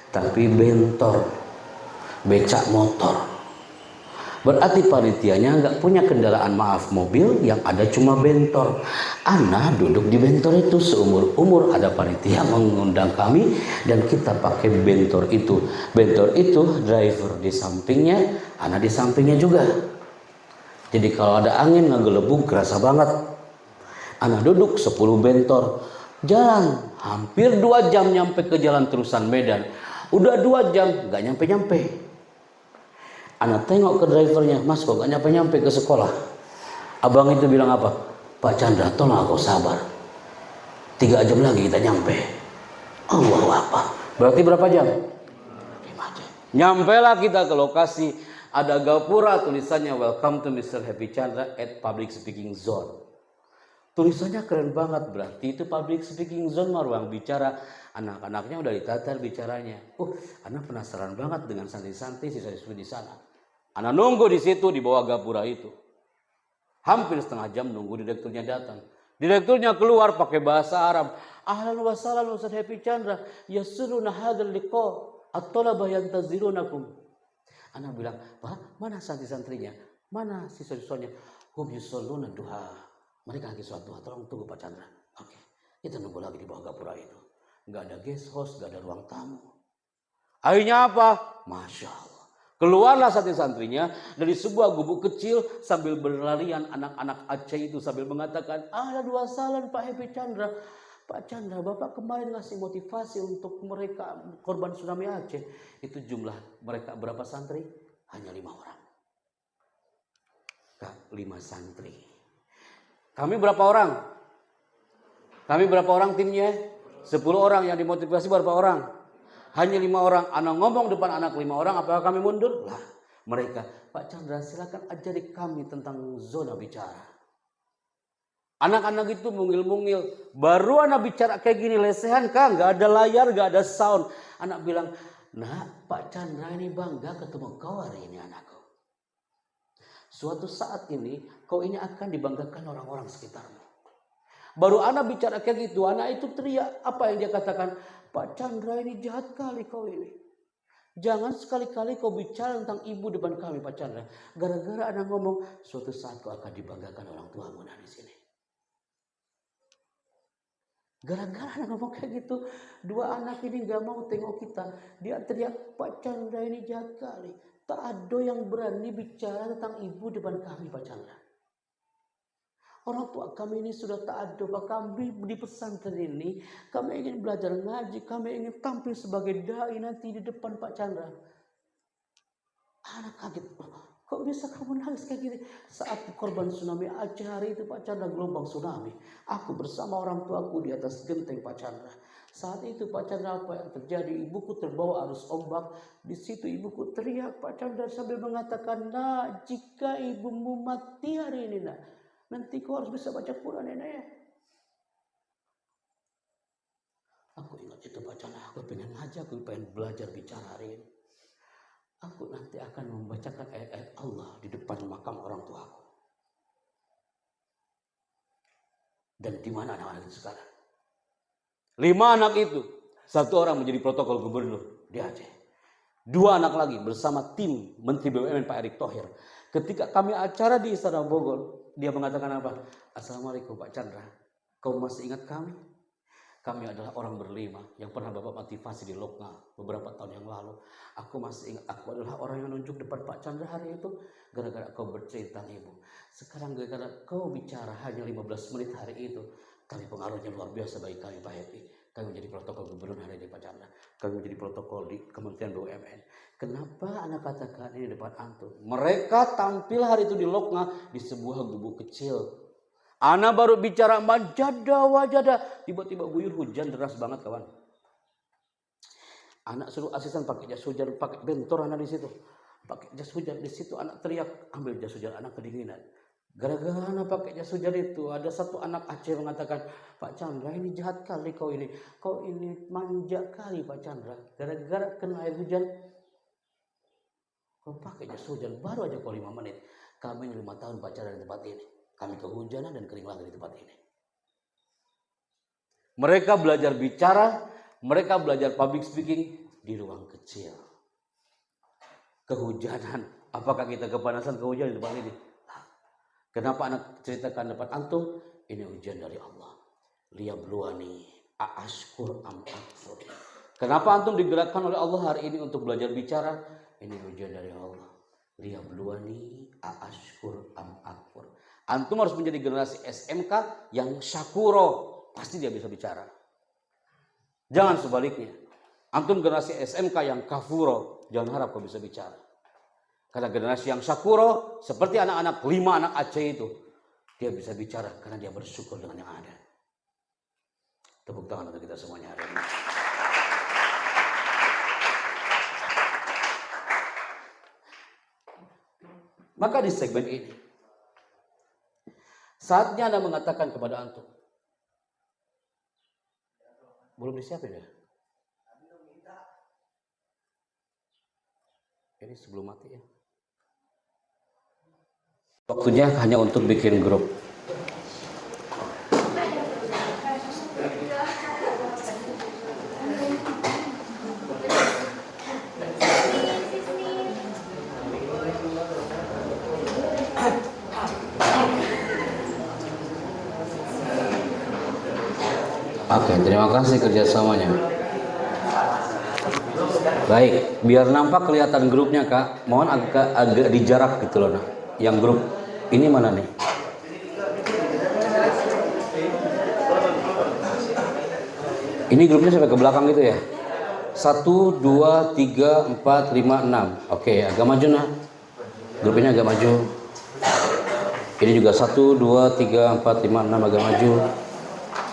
tapi bentor, becak motor. Berarti panitianya nggak punya kendaraan, maaf, mobil, yang ada cuma bentor. Ana duduk di bentor itu seumur-umur. Ada panitia mengundang kami dan kita pakai bentor itu. Bentor itu driver di sampingnya, Ana di sampingnya juga. Jadi kalau ada angin ngegelebung kerasa banget. Ana duduk 10 bentor, jalan hampir 2 jam nyampe ke jalan terusan Medan. Udah 2 jam nggak nyampe-nyampe. Anak tengok ke drivernya, Mas kok gak nyampe-nyampe ke sekolah. Abang itu bilang apa? Pak Chandra, tolong kau sabar, 3 jam lagi kita nyampe. Allah apa? Berarti berapa jam? 5 jam. Nyampe lah kita ke lokasi. Ada gapura tulisannya Welcome to Mr. Happy Chandra at Public Speaking Zone. Tulisannya keren banget, berarti itu public speaking zone, ruang bicara. Anak-anaknya udah ditata bicaranya. Anak penasaran banget dengan santri-santri siswa-siswi di sana. Anak nunggu di situ di bawah gapura itu. Hampir setengah jam nunggu direkturnya datang. Direkturnya keluar pakai bahasa Arab. Ahlan wa sahlan Ustaz Happy Chandra, yasuruna hadzal liqa at-talaba yantazirunakum. Anak bilang, "Pak, mana santri-santrinya? Mana siswa-siswanya?" Hum yusalluna duha. Mereka lagi sholat duha, tolong tunggu Pak Chandra. Oke, kita nunggu lagi di bawah gapura itu. Nggak ada guest house, nggak ada ruang tamu. Akhirnya apa? Masya Allah. Keluarlah santri-santrinya dari sebuah gubuk kecil sambil berlarian anak-anak Aceh itu sambil mengatakan, ahlan wa sahlan Pak Happy Chandra. Pak Chandra, Bapak kemarin ngasih motivasi untuk mereka korban tsunami Aceh. Itu jumlah mereka berapa santri? Hanya 5 orang. 5 santri. Kami berapa orang? Kami berapa orang timnya? 10 orang. Yang dimotivasi berapa orang? Hanya 5 orang. Anak ngomong depan anak 5 orang, apakah kami mundur? Lah, mereka, Pak Chandra silakan ajari kami tentang zona bicara. Anak-anak itu mungil-mungil. Baru anak bicara kayak gini, lesehan kah? Gak ada layar, gak ada sound. Anak bilang, nah Pak Chandra ini bangga ketemu kau hari ini anakku. Suatu saat ini, kau ini akan dibanggakan orang-orang sekitarmu. Baru anak bicara kayak gitu, anak itu teriak. Apa yang dia katakan? Pak Chandra ini jahat kali kau ini. Jangan sekali-kali kau bicara tentang ibu depan kami Pak Chandra. Gara-gara anak ngomong, suatu saat kau akan dibanggakan orang tuamu di sini. Gara-gara anak ngomong kayak gitu, 2 anak ini gak mau tengok kita. Dia teriak, Pak Chandra ini jahat kali. Tak ada yang berani bicara tentang ibu depan kami Pak Chandra. Orang tua kami ini sudah tak ada, Pak. Kami di pesantren ini, kami ingin belajar ngaji, kami ingin tampil sebagai dai nanti di depan Pak Chandra. Anak kaget, kok bisa kamu nangis kayak gini? Saat korban tsunami Aceh hari itu Pak Chandra, gelombang tsunami. Aku bersama orang tuaku di atas genteng Pak Chandra. Saat itu Pak Chandra, apa yang terjadi? Ibuku terbawa arus ombak. Di situ ibuku teriak Pak Chandra sambil mengatakan, nah jika ibumu mati hari ini, nak, nanti kau harus bisa baca Quran nenek ya. Aku ingat itu Pak Chandra, aku pengen ngaji, aku pengen belajar bicara hari ini. Aku nanti akan membacakan ayat-ayat Allah di depan makam orang tuaku. Dan di mana anak-anak itu sekarang? 5 anak itu, 1 orang menjadi protokol gubernur di Aceh. 2 anak lagi bersama tim Menteri BUMN Pak Erick Thohir. Ketika kami acara di Istana Bogor, dia mengatakan apa? Assalamualaikum Pak Chandra, kau masih ingat kami? Kami adalah orang berlima yang pernah Bapak motivasi di Lokna beberapa tahun yang lalu. Aku masih ingat, aku adalah orang yang nunjuk depan Pak Chandra hari itu gara-gara kau bercerita ibu. Sekarang gara-gara kau bicara hanya 15 menit hari itu, tapi pengaruhnya luar biasa bagi kami Pak Happy. Kami menjadi protokol gubernur hari ini Pak Chandra. Kami menjadi protokol di Kementerian BUMN. Kenapa anak katakan ini depan antum? Mereka tampil hari itu di Lokna di sebuah gubuk kecil. Ana baru bicara majada wajada, tiba-tiba guyur hujan deras banget kawan. Anak suruh asisten pakai jas hujan, pakai bentor anak di situ. Pakai jas hujan di situ anak teriak, ambil jas hujan, anak kedinginan. Gara-gara anak pakai jas hujan itu, ada 1 anak Aceh mengatakan, Pak Chandra ini jahat kali kau ini. Kau ini manja kali Pak Chandra. Gara-gara kena air hujan, kau pakai jas hujan, baru aja kau 5 menit. Kami 5 tahun pacaran di tempat ini. Kami kehujanan dan kering lagi di tempat ini. Mereka belajar bicara, mereka belajar public speaking di ruang kecil. Kehujanan, apakah kita kepanasan kehujanan di depan ini? Kenapa anak ceritakan depan antum? Ini ujian dari Allah. Liyabluwani aashkur am akfur. Kenapa antum digerakkan oleh Allah hari ini untuk belajar bicara? Ini ujian dari Allah. Liyabluwani aashkur am akfur. Antum harus menjadi generasi SMK yang syakuro, pasti dia bisa bicara. Jangan sebaliknya. Antum generasi SMK yang kafuro, jangan harap kau bisa bicara. Karena generasi yang syakuro, seperti anak-anak 5 anak Aceh itu, dia bisa bicara karena dia bersyukur dengan yang ada. Tepuk tangan untuk kita semuanya hari ini. Maka di segmen ini, saatnya Anda mengatakan kepada antum, belum disiapin ya? Ini sebelum mati ya. Waktunya hanya untuk bikin grup. Oke, terima kasih kerjasamanya. Baik, biar nampak kelihatan grupnya Kak, mohon agak dijarak gitu loh. Nah. Yang grup ini mana nih? Ini grupnya sampai ke belakang gitu ya? 1, 2, 3, 4, 5, 6. Oke, agak maju nah. Grup ini agak maju. Ini juga 1, 2, 3, 4, 5, 6 agak maju.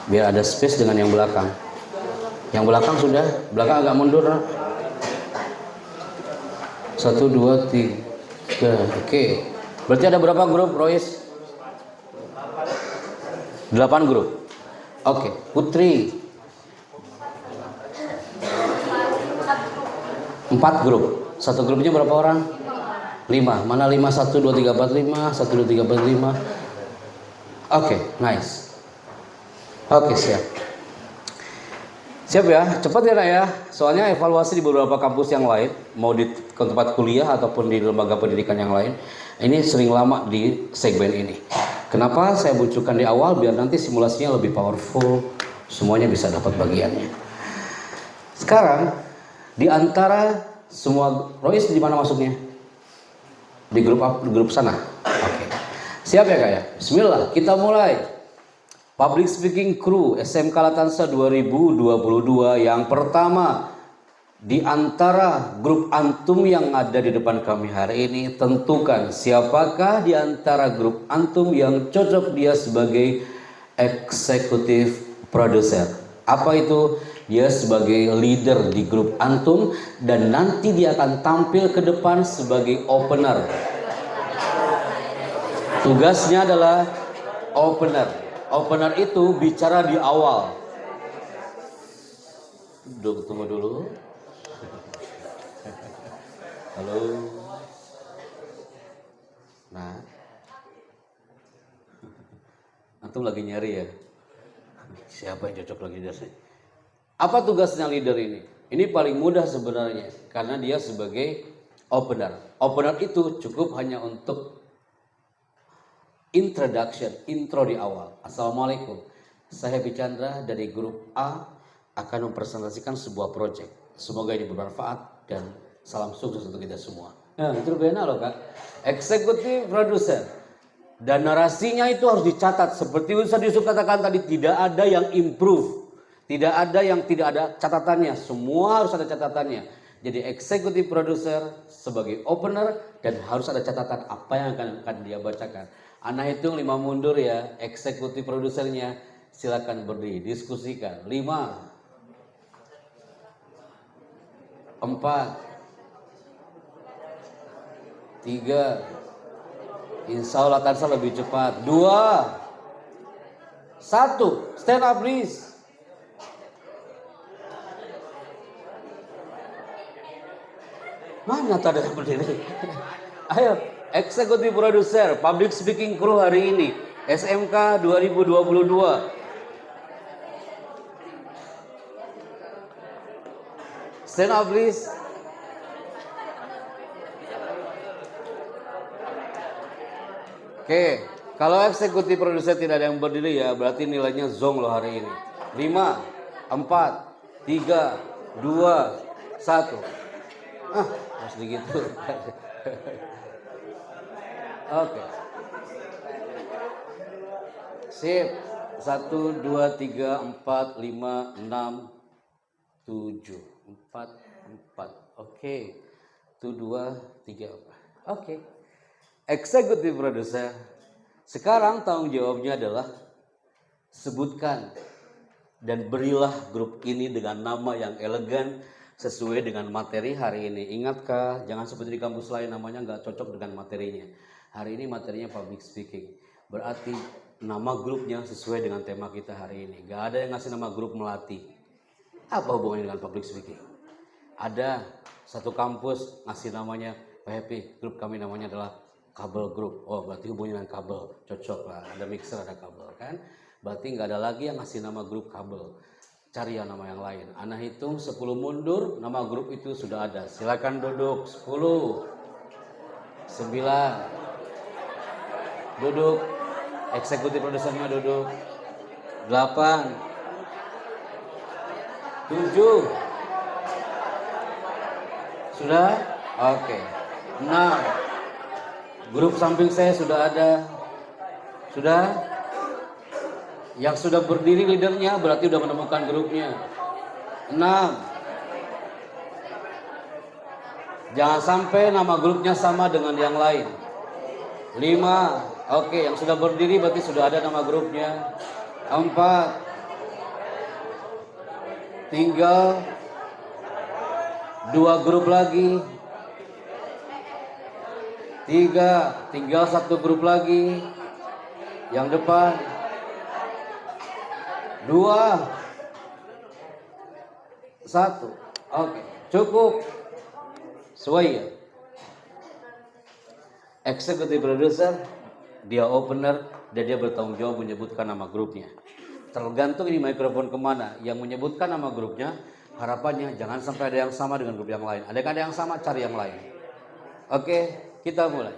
Biar ada space dengan yang belakang. Yang belakang sudah, belakang agak mundur nah. 1, 2, 3. Oke. Berarti ada berapa grup, Rois? 8 grup. Oke, Putri. 4 grup. Satu grupnya berapa orang? 5. Mana 5? 1, 2, 3, 4, 5. 1, 2, 3, 4, 5. Oke, nice. Oke, siap. Siap ya, cepat ya Nak ya. Soalnya evaluasi di beberapa kampus yang lain, mau di tempat kuliah ataupun di lembaga pendidikan yang lain, ini sering lama di segmen ini. Kenapa saya butuhkan di awal? Biar nanti simulasinya lebih powerful, semuanya bisa dapat bagiannya. Sekarang, di antara semua, Rois di mana masuknya? Di grup sana. Oke. Siap ya Kak ya? Bismillah, kita mulai. Public Speaking Crew SMK Latansa 2022 yang pertama di antara grup antum yang ada di depan kami hari ini, tentukan siapakah di antara grup antum yang cocok dia sebagai eksekutif produser. Apa itu? Dia sebagai leader di grup antum dan nanti dia akan tampil ke depan sebagai opener. Tugasnya adalah opener. Opener itu bicara di awal. Tunggu dulu. Halo. Nah, antum lagi nyari ya? Siapa yang cocok lagi leader? Apa tugasnya leader ini? Ini paling mudah sebenarnya, karena dia sebagai opener. Opener itu cukup hanya untuk introduction, intro di awal. Assalamualaikum, saya Happy Chandra dari grup A akan mempresentasikan sebuah proyek. Semoga ini bermanfaat dan salam sukses untuk kita semua. Nah, itu benar loh Kak. Eksekutif produser. Dan narasinya itu harus dicatat. Seperti Ustaz Yusuf katakan tadi, tidak ada yang improve. Tidak ada yang tidak ada catatannya. Semua harus ada catatannya. Jadi eksekutif produser sebagai opener dan harus ada catatan apa yang akan dia bacakan. Ana hitung 5 mundur ya, eksekutif produsernya silakan berdiri, diskusikan. 5, 4, 3, insya Allah Tansa lebih cepat. 2, 1, stand up please. Mana tadi yang berdiri? Ayo. Eksekutif produser Public Speaking Crew hari ini SMK 2022. Stand up please. Oke, kalau eksekutif produser tidak ada yang berdiri ya, berarti nilainya zong loh hari ini. 5, 4, 3, 2, 1. Harus begitu. Oke. Sip. 1, 2, 3, 4, 5, 6, 7, 4, 4. Oke. 1, 2, 3, 4. Oke. Eksekutif produser. Sekarang tanggung jawabnya adalah sebutkan dan berilah grup ini dengan nama yang elegan sesuai dengan materi hari ini. Ingatkah, jangan seperti di kampus lain namanya nggak cocok dengan materinya. Hari ini materinya public speaking. Berarti nama grupnya sesuai dengan tema kita hari ini. Nggak ada yang ngasih nama grup Melati. Apa hubungannya dengan public speaking? Ada satu kampus ngasih namanya, Pak Happy, grup kami namanya adalah kabel group. Oh, berarti hubungannya dengan kabel. Cocok lah, ada mixer, ada kabel kan. Berarti nggak ada lagi yang ngasih nama grup kabel. Cari yang nama yang lain. Ana hitung 10 mundur, nama grup itu sudah ada. Silakan duduk. 10, 9, duduk. Eksekutif produsernya duduk. 8, 7, sudah? Oke. 6, grup samping saya sudah ada. Sudah? Yang sudah berdiri leadernya berarti sudah menemukan grupnya. 6. Jangan sampai nama grupnya sama dengan yang lain. 5. Oke, yang sudah berdiri berarti sudah ada nama grupnya. 4. Tinggal 2 grup lagi. 3. Tinggal 1 grup lagi. Yang depan. 2, 1. Oke, cukup. Sesuai ya. Eksekutif producer, dia opener dan dia bertanggung jawab menyebutkan nama grupnya. Tergantung ini mikrofon kemana. Yang menyebutkan nama grupnya, harapannya jangan sampai ada yang sama dengan grup yang lain. Ada yang sama, cari yang lain. Oke, kita mulai.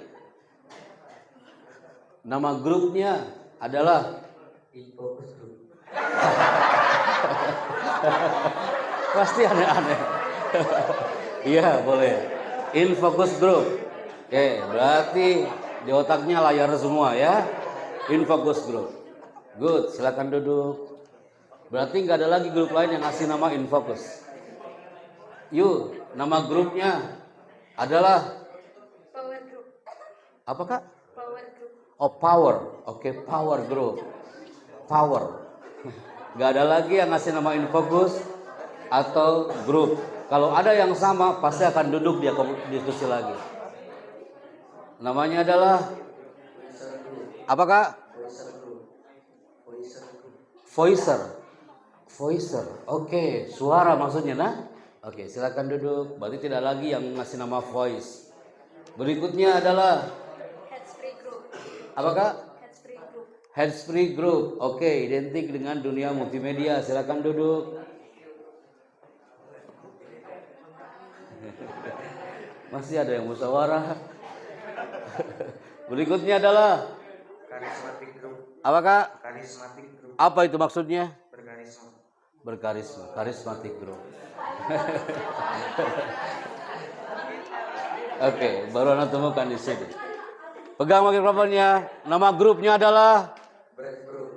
Nama grupnya adalah Infocus Group. Pasti aneh-aneh. Iya, boleh. Infocus Group. Oke, berarti di otaknya layar semua ya. Infocus Group. Good, silakan duduk. Berarti nggak ada lagi grup lain yang ngasih nama Infocus. Yuk, nama grupnya adalah Power Group. apa kak? Power Group. Oh, Power. Oke, Power Group. Power. Gak ada lagi yang ngasih nama Infocus atau grup. Kalau ada yang sama pasti akan duduk dia diskusi lagi. Namanya adalah apa kak? Voicer. Oke, suara maksudnya nah. Oke, silakan duduk. Berarti tidak lagi yang ngasih nama voice. Berikutnya adalah Headspree Group. apa kak? Headspree Group. Headspree Group. Oke, identik dengan dunia multimedia. Silakan duduk. Masih ada yang musyawarah. Berikutnya adalah Karismatik Group. apa kak? Karismatik Group. Apa itu maksudnya? Berkarisma. Berkarisma. Karismatik Group. Oke, baru anda temukan di sini. Pegang mikrofonnya. Nama grupnya adalah Brave Group.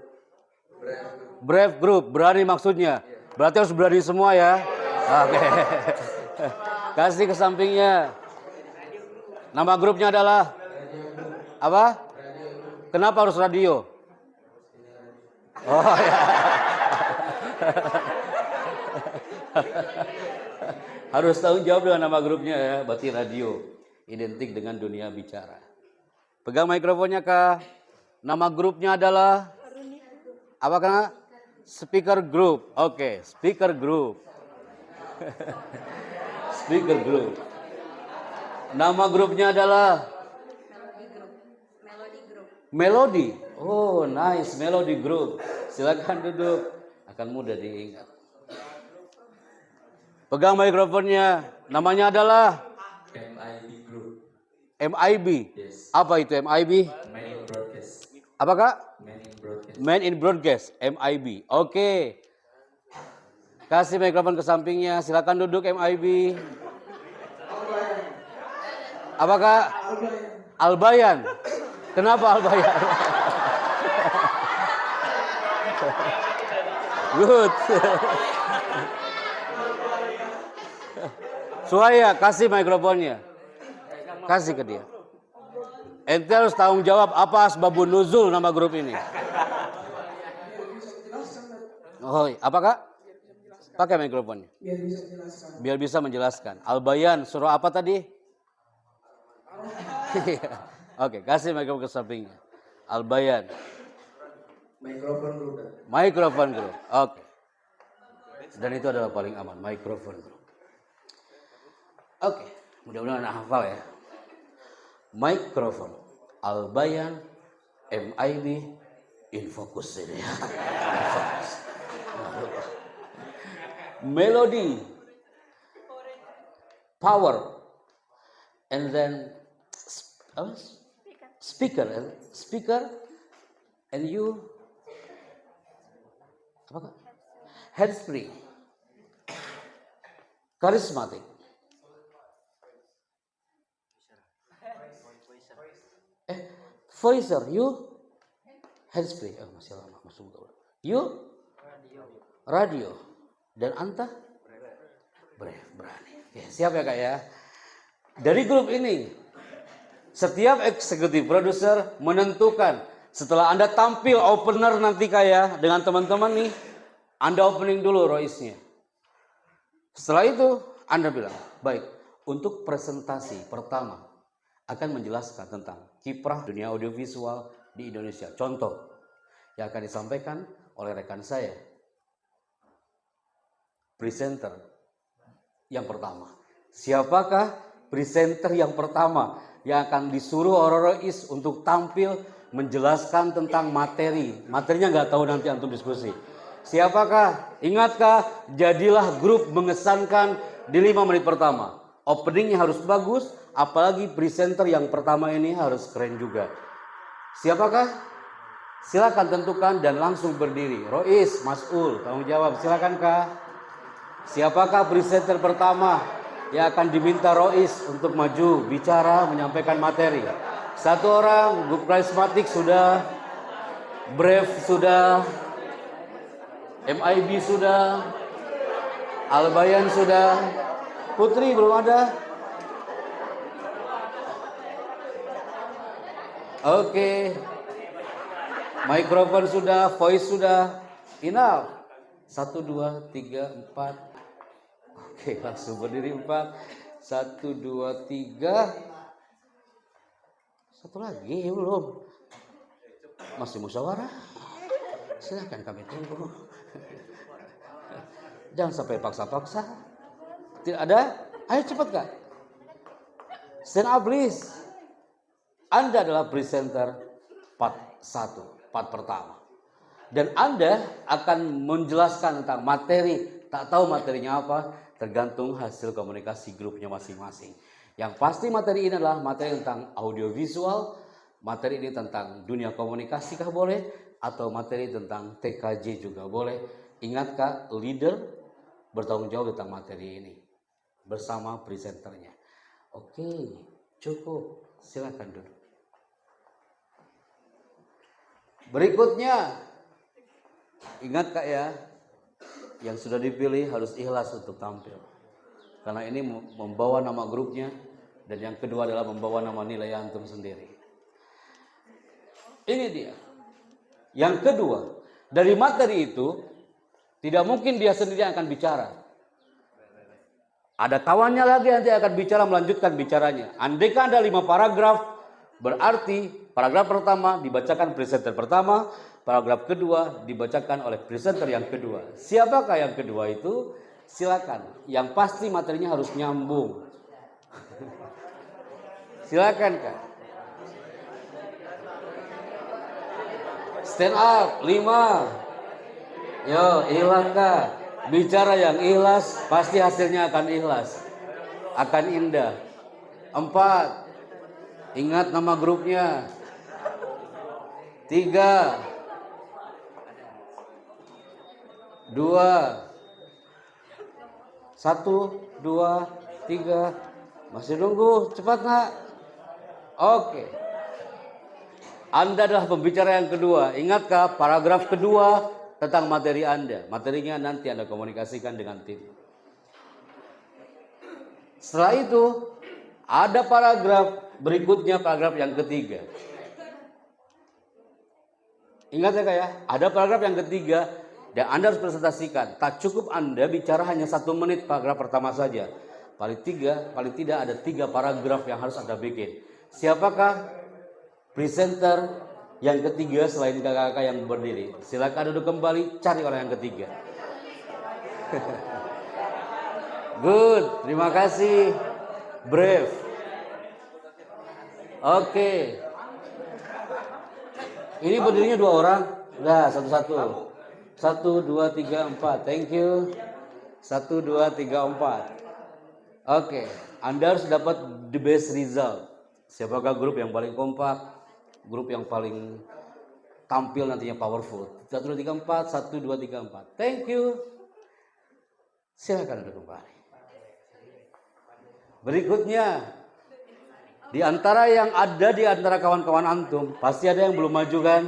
Brave Group. Brave Group. Berani maksudnya. Berarti harus berani semua ya. Oke. Kasih ke sampingnya. Nama grupnya adalah apa? Kenapa harus radio? Oh ya. Harus tahu jawab dengan nama grupnya ya. Berarti radio. Identik dengan dunia bicara. Pegang mikrofonnya kak. Nama grupnya adalah apa kak? Speaker Group. Oke, Speaker Group. Speaker Group. Nama grupnya adalah Melody Group. Melody. Oh, nice, Melody Group. Silakan duduk. Akan mudah diingat. Pegang mikrofonnya. Namanya adalah MIB Group. MIB. Yes. Apa itu MIB? Man in Broadcast. Apa Kak? Man in Broadcast. Man in Broadcast, MIB. Oke. Kasih mikrofon ke sampingnya. Silakan duduk MIB. Apa Kak? Albayan. Kenapa Albayan? Good. Suaya, kasih mikrofonnya. Kasih ke dia. Ente harus tanggung jawab apa asbabun nuzul nama grup ini. Oh, apa Kak? Pakai mikrofonnya. Biar bisa menjelaskan. Albayan, surah apa tadi? Oke, kasih mikrofon ke sampingnya. Albayan. Mikrofon Group. Mikrofon group. Oke. Dan itu adalah paling aman, mikrofon group. Oke, mudah-mudahan anak hafal ya. Mikrofon, Albayan, MIB, Infokus ini ya. Infokus. Melody, power, and then speaker, and you apa Kak? Hairspray, charismatic, voicer, you hairspray, masih lama masuk you radio, dan anta brave, berani. Oke, siap ya Kak ya? Dari grup ini setiap eksekutif produser menentukan setelah Anda tampil opener nanti kayak dengan teman-teman nih, Anda opening dulu Roisnya. Setelah itu Anda bilang, baik, untuk presentasi pertama akan menjelaskan tentang kiprah dunia audiovisual di Indonesia. Contoh yang akan disampaikan oleh rekan saya, presenter yang pertama. Siapakah presenter yang pertama yang akan disuruh Rois untuk tampil menjelaskan tentang materi? Materinya nggak tahu, nanti antum diskusi. Siapakah? Ingatkah? Jadilah grup mengesankan di 5 menit pertama. Openingnya harus bagus, apalagi presenter yang pertama ini harus keren juga. Siapakah? Silakan tentukan dan langsung berdiri. Rois, Mas'ul, tanggung jawab. Silakan Kak. Siapakah presenter pertama yang akan diminta Rois untuk maju bicara menyampaikan materi? Satu orang, grup karismatik sudah, Brave sudah, MIB sudah, Albayan sudah, Putri belum ada. Oke. Mikrofon sudah, voice sudah. Enough. 1, 2, 3, 4. Oke, langsung berdiri 4. 1, 2, 3. Satu lagi belum. Masih musyawarah. Silakan kami tunggu. Jangan sampai paksa-paksa. Tidak ada? Ayo cepat Kak. Stand up please. Anda adalah presenter part 1, part pertama. Dan Anda akan menjelaskan tentang materi. Tak tahu materinya apa, tergantung hasil komunikasi grupnya masing-masing. Yang pasti materi ini adalah materi tentang audiovisual, materi ini tentang dunia komunikasi kah boleh, atau materi tentang TKJ juga boleh. Ingat Kak, leader bertanggung jawab tentang materi ini bersama presenternya. Oke, cukup. Silakan duduk. Berikutnya, ingat Kak ya, yang sudah dipilih harus ikhlas untuk tampil. Karena ini membawa nama grupnya, dan yang kedua adalah membawa nama nilai antum sendiri. Ini dia. Yang kedua, dari materi itu tidak mungkin dia sendiri yang akan bicara. Ada kawannya lagi yang nanti akan bicara, melanjutkan bicaranya. Andaikan ada 5 paragraf, berarti paragraf pertama dibacakan presenter pertama, paragraf kedua dibacakan oleh presenter yang kedua. Siapakah yang kedua itu? Silakan. Yang pasti materinya harus nyambung. Silakan Kak. Stand up 5. Yo, hilang Kak. Bicara yang ikhlas, pasti hasilnya akan ikhlas. Akan indah. 4. Ingat nama grupnya. 3. 2. 1, 2, 3. Masih nunggu, cepat nak. Oke. Anda adalah pembicara yang kedua. Ingatkah paragraf kedua tentang materi Anda? Materinya nanti Anda komunikasikan dengan tim. Setelah itu, ada paragraf berikutnya, paragraf yang ketiga. Ingat ya Kak ya, ada paragraf yang ketiga dan Anda harus presentasikan. Tak cukup Anda bicara hanya 1 menit paragraf pertama saja. Paling tidak ada 3 paragraf yang harus Anda bikin. Siapakah presenter yang ketiga selain kakak-kakak yang berdiri? Silakan duduk kembali, cari orang yang ketiga. Good, terima kasih. Brave. Oke. Ini berdirinya 2 orang. Nah, satu-satu. 1, 2, 3, 4. Thank you. 1, 2, 3, 4. Oke. Anda harus dapat the best result. Siapakah grup yang paling kompak? Grup yang paling tampil nantinya powerful. 1, 2, 3, 4. 1, 2, 3, 4. Thank you. Silakan duduk kembali. Berikutnya. Di antara yang ada di antara kawan-kawan antum, pasti ada yang belum maju kan?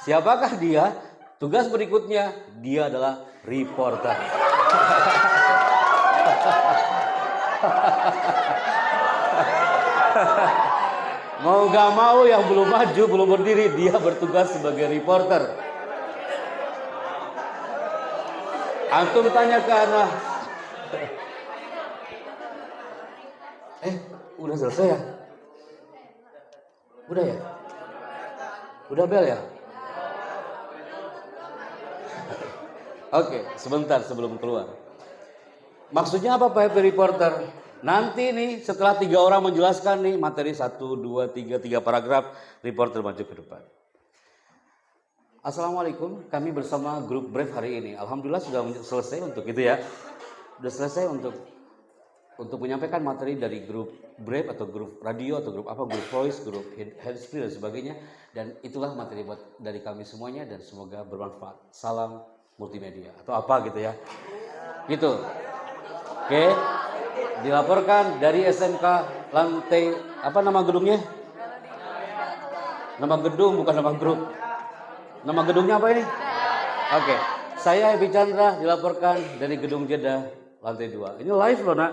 Siapakah dia? Tugas berikutnya, dia adalah reporter. Mau gak mau yang belum maju, belum berdiri, dia bertugas sebagai reporter. Antum tanya ke anak, udah selesai ya? Udah ya? Udah bel ya? Oke, sebentar sebelum keluar. Maksudnya apa Pak Happy Reporter? Nanti nih setelah 3 orang menjelaskan nih materi 1, 2, 3 paragraf, reporter maju ke depan. Assalamualaikum, kami bersama grup Brave hari ini. Alhamdulillah sudah selesai untuk itu ya. Sudah selesai untuk menyampaikan materi dari grup Brave atau grup radio atau grup apa, grup voice, grup handsfree dan sebagainya. Dan itulah materi buat dari kami semuanya dan semoga bermanfaat. Salam multimedia atau apa gitu ya. Gitu. Oke. Dilaporkan dari SMK lantai apa nama gedungnya? Nama gedung bukan nama grup. Nama gedungnya apa ini? Oke. Saya Happy Chandra dilaporkan dari gedung Jeddah lantai 2. Ini live loh nak.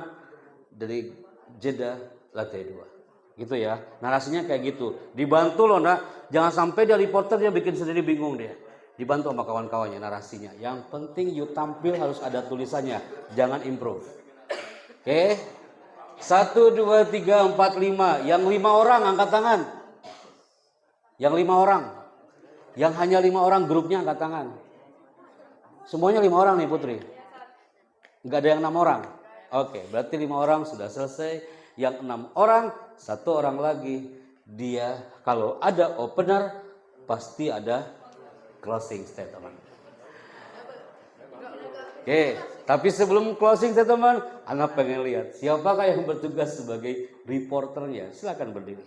Dari Jeddah lantai 2. Gitu ya. Narasinya kayak gitu. Dibantu loh nak. Jangan sampai dia reporter dia bikin sendiri bingung dia. Dibantu sama kawan-kawannya narasinya. Yang penting you tampil harus ada tulisannya. Jangan improve. Oke. 1, 2, 3, 4, 5. Yang 5 orang angkat tangan. Yang 5 orang. Yang hanya 5 orang grupnya angkat tangan. Semuanya 5 orang nih Putri. Enggak ada yang 6 orang. Oke, berarti 5 orang sudah selesai. Yang 6 orang, 1 orang lagi. Dia kalau ada opener pasti ada closing statement. Oke, tapi sebelum closing statement, Anda pengen lihat siapakah yang bertugas sebagai reporternya. Silakan berdiri.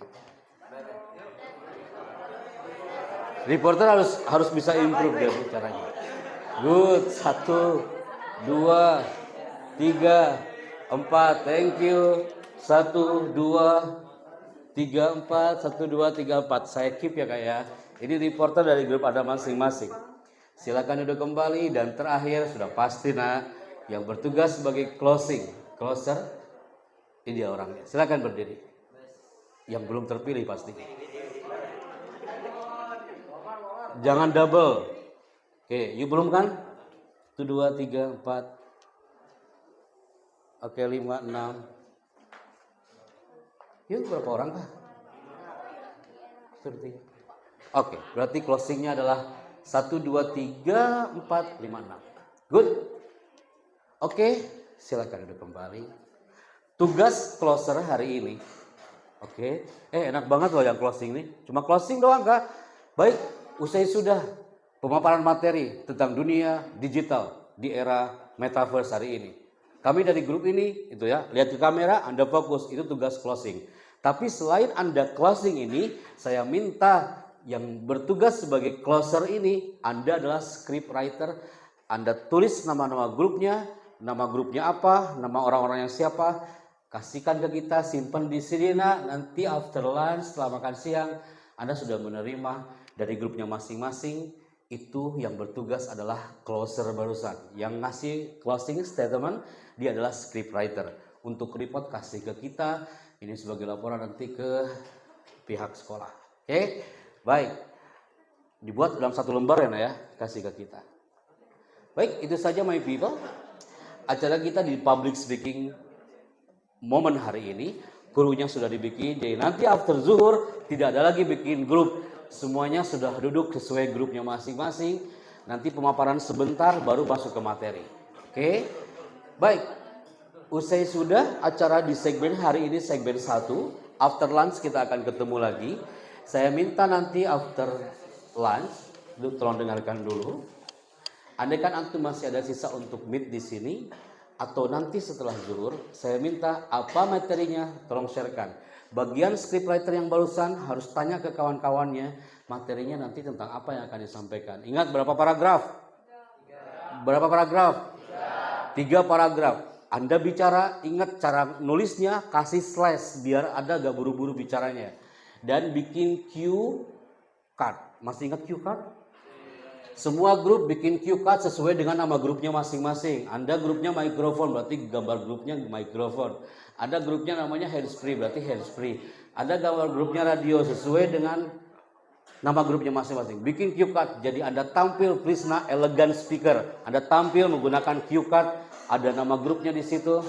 Reporter harus bisa improve dia caranya. Good, 1, 2, 3, 4, thank you. 1, 2, 3, 4, 1, 2, 3, 4. Saya keep ya Kak ya. Ini reporter dari grup Anda masing-masing. Silakan duduk kembali dan terakhir sudah pasti nak yang bertugas sebagai closer, ini dia orangnya. Silakan berdiri. Yang belum terpilih pasti. Jangan double. Oke, you belum kan? 1, 2, 3, 4. Oke, 5, 6. Yuk, berapa orang kah? 1, 2, 3. Oke, berarti closingnya adalah 1, 2, 3, 4, 5, 6. Good. Oke, silakan duduk kembali. Tugas closer hari ini. Oke, enak banget loh yang closing nih. Cuma closing doang kah? Baik, usai sudah pemaparan materi tentang dunia digital di era metaverse hari ini. Kami dari grup ini, itu ya, lihat ke kamera, Anda fokus, itu tugas closing. Tapi selain Anda closing ini, saya minta yang bertugas sebagai closer ini, Anda adalah script writer. Anda tulis nama-nama grupnya apa, nama orang-orang yang siapa, kasihkan ke kita, simpan di sini. Nanti after lunch, setelah makan siang, Anda sudah menerima dari grupnya masing-masing. Itu yang bertugas adalah closer barusan. Yang ngasih closing statement, dia adalah script writer. Untuk report kasih ke kita, ini sebagai laporan nanti ke pihak sekolah. Oke, baik. Dibuat dalam satu lembar ya, kasih ke kita. Baik, itu saja my people. Acara kita di public speaking moment hari ini. Gurunya sudah dibikin, jadi nanti after zuhur tidak ada lagi bikin grup. Semuanya sudah duduk sesuai grupnya masing-masing. Nanti pemaparan sebentar baru masuk ke materi. Oke, baik. Usai sudah acara di segmen hari ini segmen 1. After lunch kita akan ketemu lagi. Saya minta nanti after lunch, tolong dengarkan dulu. Andaikan antum masih ada sisa untuk meet di sini atau nanti setelah zuhur, saya minta apa materinya tolong sharekan. Bagian scriptwriter yang barusan harus tanya ke kawan-kawannya materinya nanti tentang apa yang akan disampaikan. Ingat berapa paragraf? Berapa paragraf? 3 paragraf. Anda bicara, ingat cara nulisnya, kasih slash biar ada gak buru-buru bicaranya. Dan bikin cue card. Masih ingat cue card? Semua grup bikin cue card sesuai dengan nama grupnya masing-masing. Anda grupnya microphone, berarti gambar grupnya microphone. Ada grupnya namanya handsfree, berarti handsfree. Ada gambar grupnya radio sesuai dengan nama grupnya masing-masing. Bikin cue card, jadi Anda tampil Prisna Elegant Speaker. Anda tampil menggunakan cue card, ada nama grupnya di situ,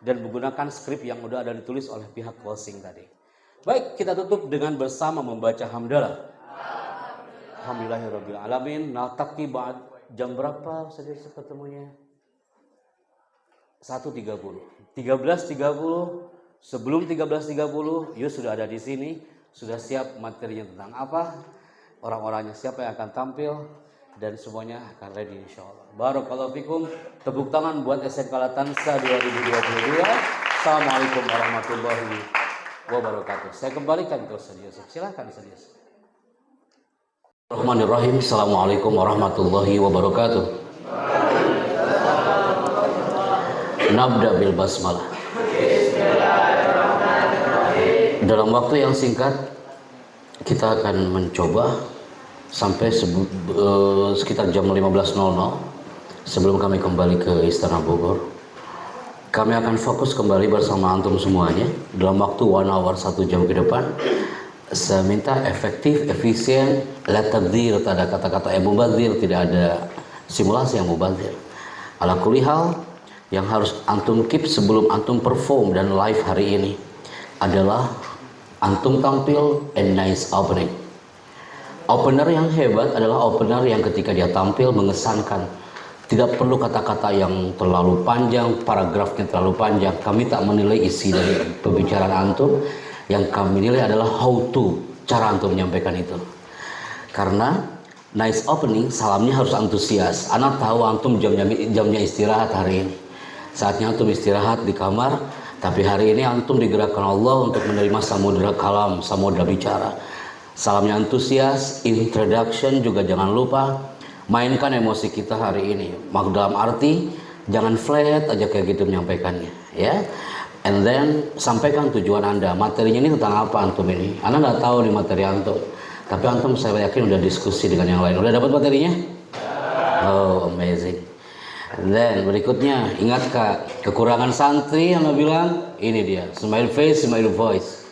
dan menggunakan skrip yang udah ada ditulis oleh pihak closing tadi. Baik, kita tutup dengan bersama membaca hamdalah. Alhamdulillahirabbil alamin. Naltaqi ba'd jam berapa saja ketemunya? 1.30. 13.30. Sebelum 13.30, Yus sudah ada di sini, sudah siap materinya tentang apa, orang-orangnya siapa yang akan tampil, dan semuanya akan ready insyaallah. Barakallahu fikum. Tepuk tangan buat SMK Latansa 2022. Assalamualaikum warahmatullahi wabarakatuh. Saya kembalikan ke Ustaz Yusuf. Silakan Ustaz Yusuf. Bismillahirrahmanirrahim. Assalamualaikum warahmatullahi wabarakatuh. Nabda bil basmalah. Dalam waktu yang singkat kita akan mencoba sampai sekitar jam 15.00 sebelum kami kembali ke Istana Bogor. Kami akan fokus kembali bersama antum semuanya dalam waktu 1 hour 1 jam ke depan. Saya minta efektif, efisien, la tabdzir, tak ada kata-kata yang mubadzir, tidak ada simulasi yang mubadzir. Ala kulli hal, yang harus antum keep sebelum antum perform dan live hari ini adalah antum tampil a nice opening. Opener yang hebat adalah opener yang ketika dia tampil mengesankan. Tidak perlu kata-kata yang terlalu panjang, paragrafnya terlalu panjang. Kami tak menilai isi dari pembicaraan antum. Yang kami nilai adalah how to, cara antum menyampaikan itu. Karena nice opening, salamnya harus antusias. Anak tahu antum jamnya istirahat hari ini. Saatnya antum istirahat di kamar, tapi hari ini antum digerakkan Allah untuk menerima samudra kalam, samudra bicara. Salamnya antusias, introduction juga jangan lupa. Mainkan emosi kita hari ini. Dalam arti, jangan flat aja kayak gitu menyampaikannya. Ya. And then sampaikan tujuan Anda. Materinya ini tentang apa antum ini? Anda nggak tahu nih materi antum. Tapi antum saya yakin udah diskusi dengan yang lain. Udah dapat materinya? Oh, amazing. And then berikutnya, ingat Kak, kekurangan santri yang bilang, ini dia, smile face, smile voice.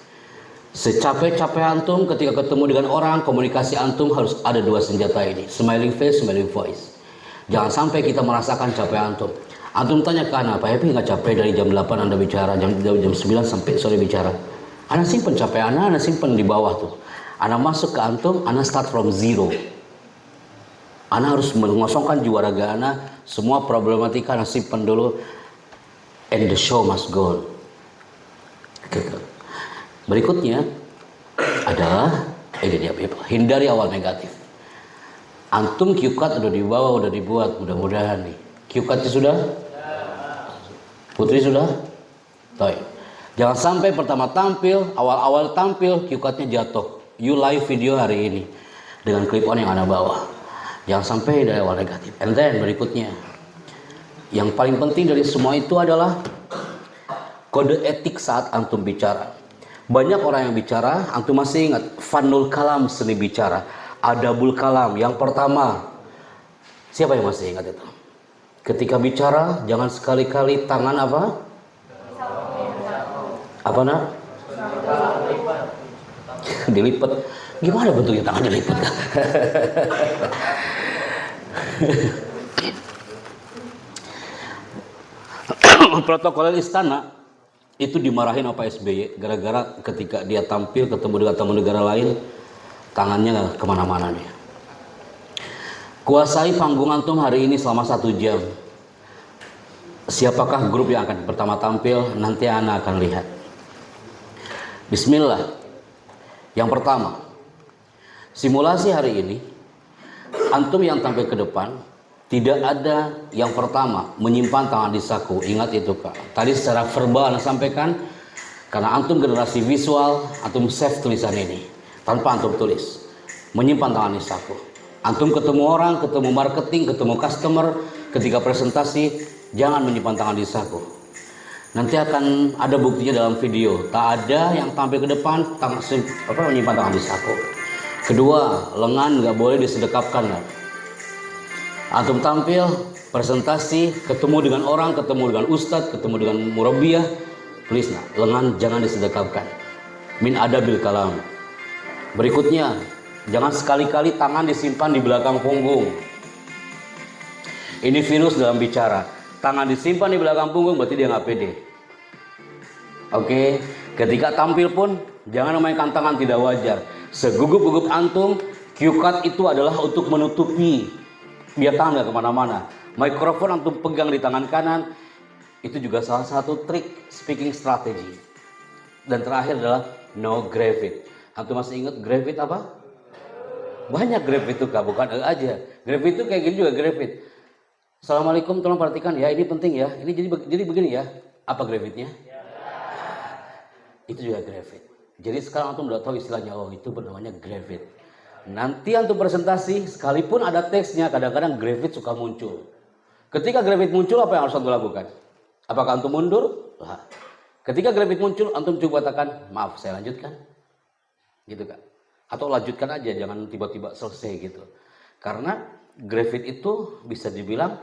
Secapek-capek antum ketika ketemu dengan orang, komunikasi antum harus ada 2 senjata ini. Smiling face, smiling voice. Jangan sampai kita merasakan capek antum. Antum tanya ke Ana, Pak Happy nggak capek dari jam 8 Anda bicara, jam 9 sampai sore bicara. Ana simpen capek Ana simpen di bawah tuh. Ana masuk ke antum, Ana start from zero. Ana harus mengosongkan jiwa raga Ana, semua problematika Ana simpen dulu, and the show must go on. Gitu. Berikutnya adalah ini dia, hindari awal negatif. Antum cue card udah dibawa, udah dibuat, mudah-mudahan nih. Cue cardnya sudah Putri sudah? Toy. Jangan sampai pertama tampil, awal-awal tampil, cue card-nya jatuh. You live video hari ini dengan clip on yang Anda bawa. Jangan sampai dari awal negatif. And then berikutnya, yang paling penting dari semua itu adalah kode etik saat antum bicara. Banyak orang yang bicara, antum masih ingat fanul kalam, seni bicara, adabul kalam. Yang pertama, siapa yang masih ingat itu? Ketika bicara, jangan sekali-kali tangan apa? Apa nak? Dilipat. Gimana bentuknya tangan dilipat? Protokol istana itu dimarahin apa SBY gara-gara ketika dia tampil ketemu dengan tamu negara lain, tangannya kemana-mana nih. Kuasai panggung antum hari ini selama 1 jam. Siapakah grup yang akan pertama tampil? Nanti Ana akan lihat. Bismillah. Yang pertama, simulasi hari ini, antum yang tampil ke depan, tidak ada yang pertama menyimpan tangan di saku. Ingat itu Kak. Tadi secara verbal Ana sampaikan, karena antum generasi visual, antum save tulisan ini. Tanpa antum tulis. Menyimpan tangan di saku. Antum ketemu orang, ketemu marketing, ketemu customer, ketika presentasi, jangan menyimpan tangan di saku. Nanti akan ada buktinya dalam video. Tak ada yang tampil ke depan menyimpan tangan di saku. Kedua, lengan nggak boleh disedekapkan. Antum tampil, presentasi, ketemu dengan orang, ketemu dengan ustadz, ketemu dengan murabbiyah, please lengan jangan disedekapkan. Min adabil kalam. Berikutnya, jangan sekali-kali tangan disimpan di belakang punggung. Ini virus dalam bicara. Tangan disimpan di belakang punggung berarti dia nggak pede. Oke, ketika tampil pun jangan memainkan tangan tidak wajar. Segugup-gugup antum, cue card itu adalah untuk menutupi biar tangan nggak kemana-mana. Mikrofon antum pegang di tangan kanan, itu juga salah satu trik speaking strategy. Dan terakhir adalah no gravid. Antum masih ingat gravid apa? Banyak gravid itu Kak, bukan aja. Gravid itu kayak gini juga gravid. Assalamualaikum, tolong perhatikan ya, ini penting ya. Ini jadi begini ya. Apa gravidnya? Itu juga gravid. Jadi sekarang antum udah tahu istilahnya, oh itu bernamanya gravid. Nanti antum presentasi, sekalipun ada teksnya, kadang-kadang gravid suka muncul. Ketika gravid muncul, apa yang harus antum lakukan? Apakah antum mundur? Lah. Ketika gravid muncul, antum coba katakan, maaf saya lanjutkan. Gitu Kak. Atau lanjutkan aja, jangan tiba-tiba selesai gitu. Karena gravid itu bisa dibilang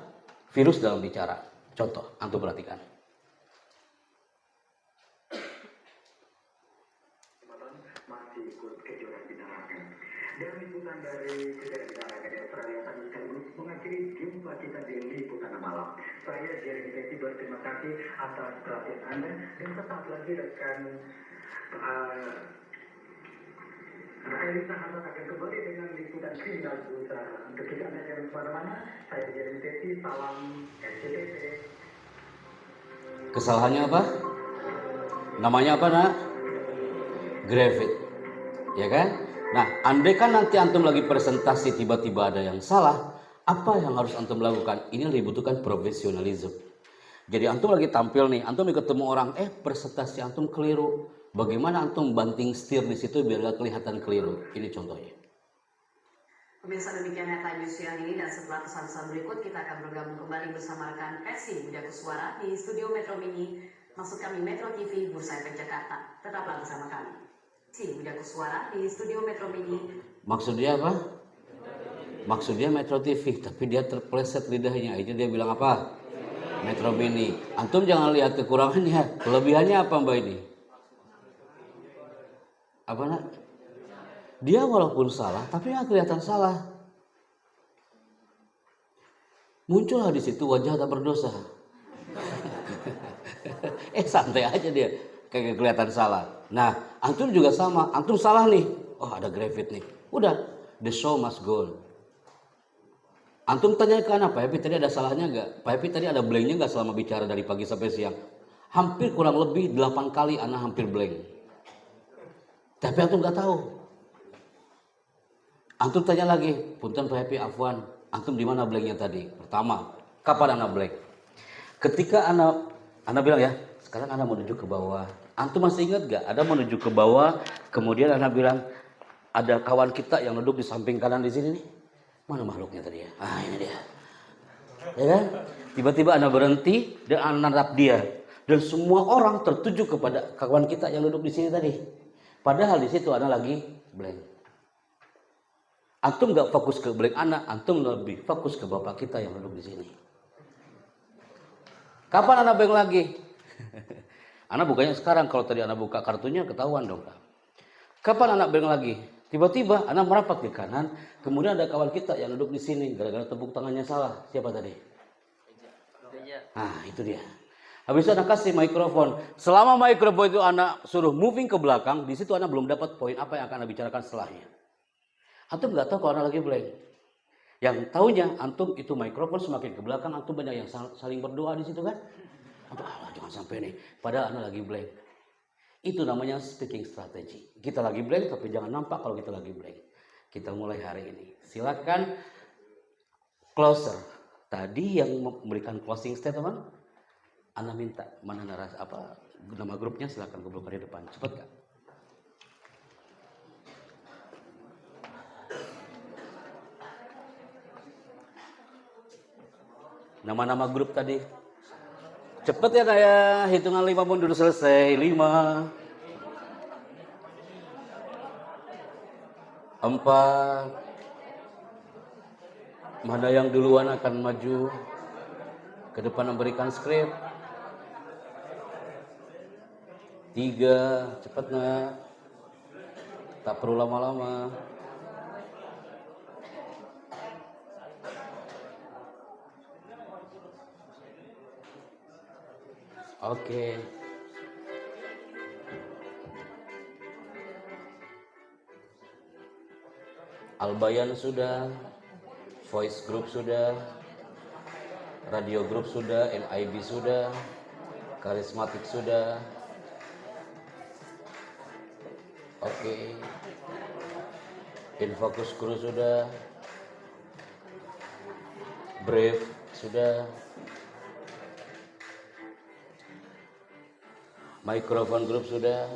virus dalam bicara. Contoh, antum perhatikan. Masih ikut kejuaraan binarakan. Dan liputan dari kejuaraan binarakan di Australia tadi sekaligus mengakhiri jumpa kita di liputan malam. Saya Jeremy Teti berterima kasih atas perhatian Anda dan tetap lagi rekan Elisa Hamad akan kembali dengan liputan kriminal utara. Untuk kita Anda jangan kemana-mana. Saya Jeremy Teti, salam SCTV. Kesalahannya apa? Namanya apa nak? Gravid. Ya kan? Nah, andai kan nanti antum lagi presentasi tiba-tiba ada yang salah, apa yang harus antum lakukan? Ini dibutuhkan profesionalisme. Jadi antum lagi tampil nih, antum ketemu orang, presentasi antum keliru. Bagaimana antum banting setir di situ biar gak kelihatan keliru? Ini contohnya. Pemirsa, demikian headline news siang ini, dan setelah pesan-pesan berikut kita akan bergabung kembali bersama rekan Persi Budha Kuswara di studio Metro Mini, maksud kami Metro TV Bursa Efek Jakarta. Tetaplah bersama kami. Persi Budha Kuswara di studio Metro Mini. Maksud dia apa? Maksud dia Metro TV, tapi dia terpleset lidahnya. Itu dia bilang apa? Metro Mini. Antum jangan lihat kekurangannya, kelebihannya apa Mbak ini? Apa nak? Dia walaupun salah, tapi nggak kelihatan salah. Muncullah di situ wajah tak berdosa. Santai aja dia, kayak kelihatan salah. Nah, antum juga sama. Antum salah nih. Oh, ada gravid nih. Udah, the show must go on. Antum tanyakan Pak Happy tadi ada salahnya nggak? Pak Happy tadi ada blanknya nggak selama bicara dari pagi sampai siang? Hampir kurang lebih 8 kali Ana hampir blank. Tapi antum nggak tahu. Antum tanya lagi, punten Pak Happy afwan, antum di mana blanknya tadi? Pertama, kapan Ana blank? Ketika Ana Anda bilang ya, sekarang Anda menuju ke bawah. Antum masih ingat gak? Ada menuju ke bawah, kemudian Anda bilang, ada kawan kita yang duduk di samping kanan di sini nih. Mana makhluknya tadi ya? Ah, ini dia. Ya kan? Tiba-tiba Anda berhenti dan Anda natap dia. Dan semua orang tertuju kepada kawan kita yang duduk di sini tadi. Padahal di situ Anda lagi blank. Antum gak fokus ke blank anak, antum lebih fokus ke bapak kita yang duduk di sini. Kapan Anda blank lagi? Anda bukanya sekarang, kalau tadi Anda buka kartunya ketahuan dong. Kapan Anda blank lagi? Tiba-tiba Anda merapat ke kanan, kemudian ada kawan kita yang duduk di sini gara-gara tepuk tangannya salah. Siapa tadi? Nah, itu dia. Habis itu Anda kasih mikrofon. Selama mikrofon itu Anda suruh moving ke belakang, di situ Anda belum dapat poin apa yang akan Anda bicarakan setelahnya. Antum nggak tahu kalau Anda lagi blank. Yang tahunya antum itu mikrofon semakin ke belakang, antum banyak yang saling berdoa di situ kan? Antum, jangan sampai nih. Padahal Anda lagi blank. Itu namanya speaking strategy. Kita lagi blank tapi jangan nampak kalau kita lagi blank. Kita mulai hari ini. Silakan closer. Tadi yang memberikan closing statement, Anda minta mana narasi apa nama grupnya, silakan kumpulkan di depan. Cepat Kak. Nama-nama grup tadi. Cepet ya Kak ya, hitungan 5 pun dulu selesai. 5 4. Mana yang duluan akan maju ke depan memberikan skrip? 3, cepet nggak? Tak perlu lama-lama. Oke. Albayan sudah, voice group sudah, radio group sudah, NIB sudah, karismatik sudah. Oke. Infocus crew sudah, Brave sudah, microphone group sudah,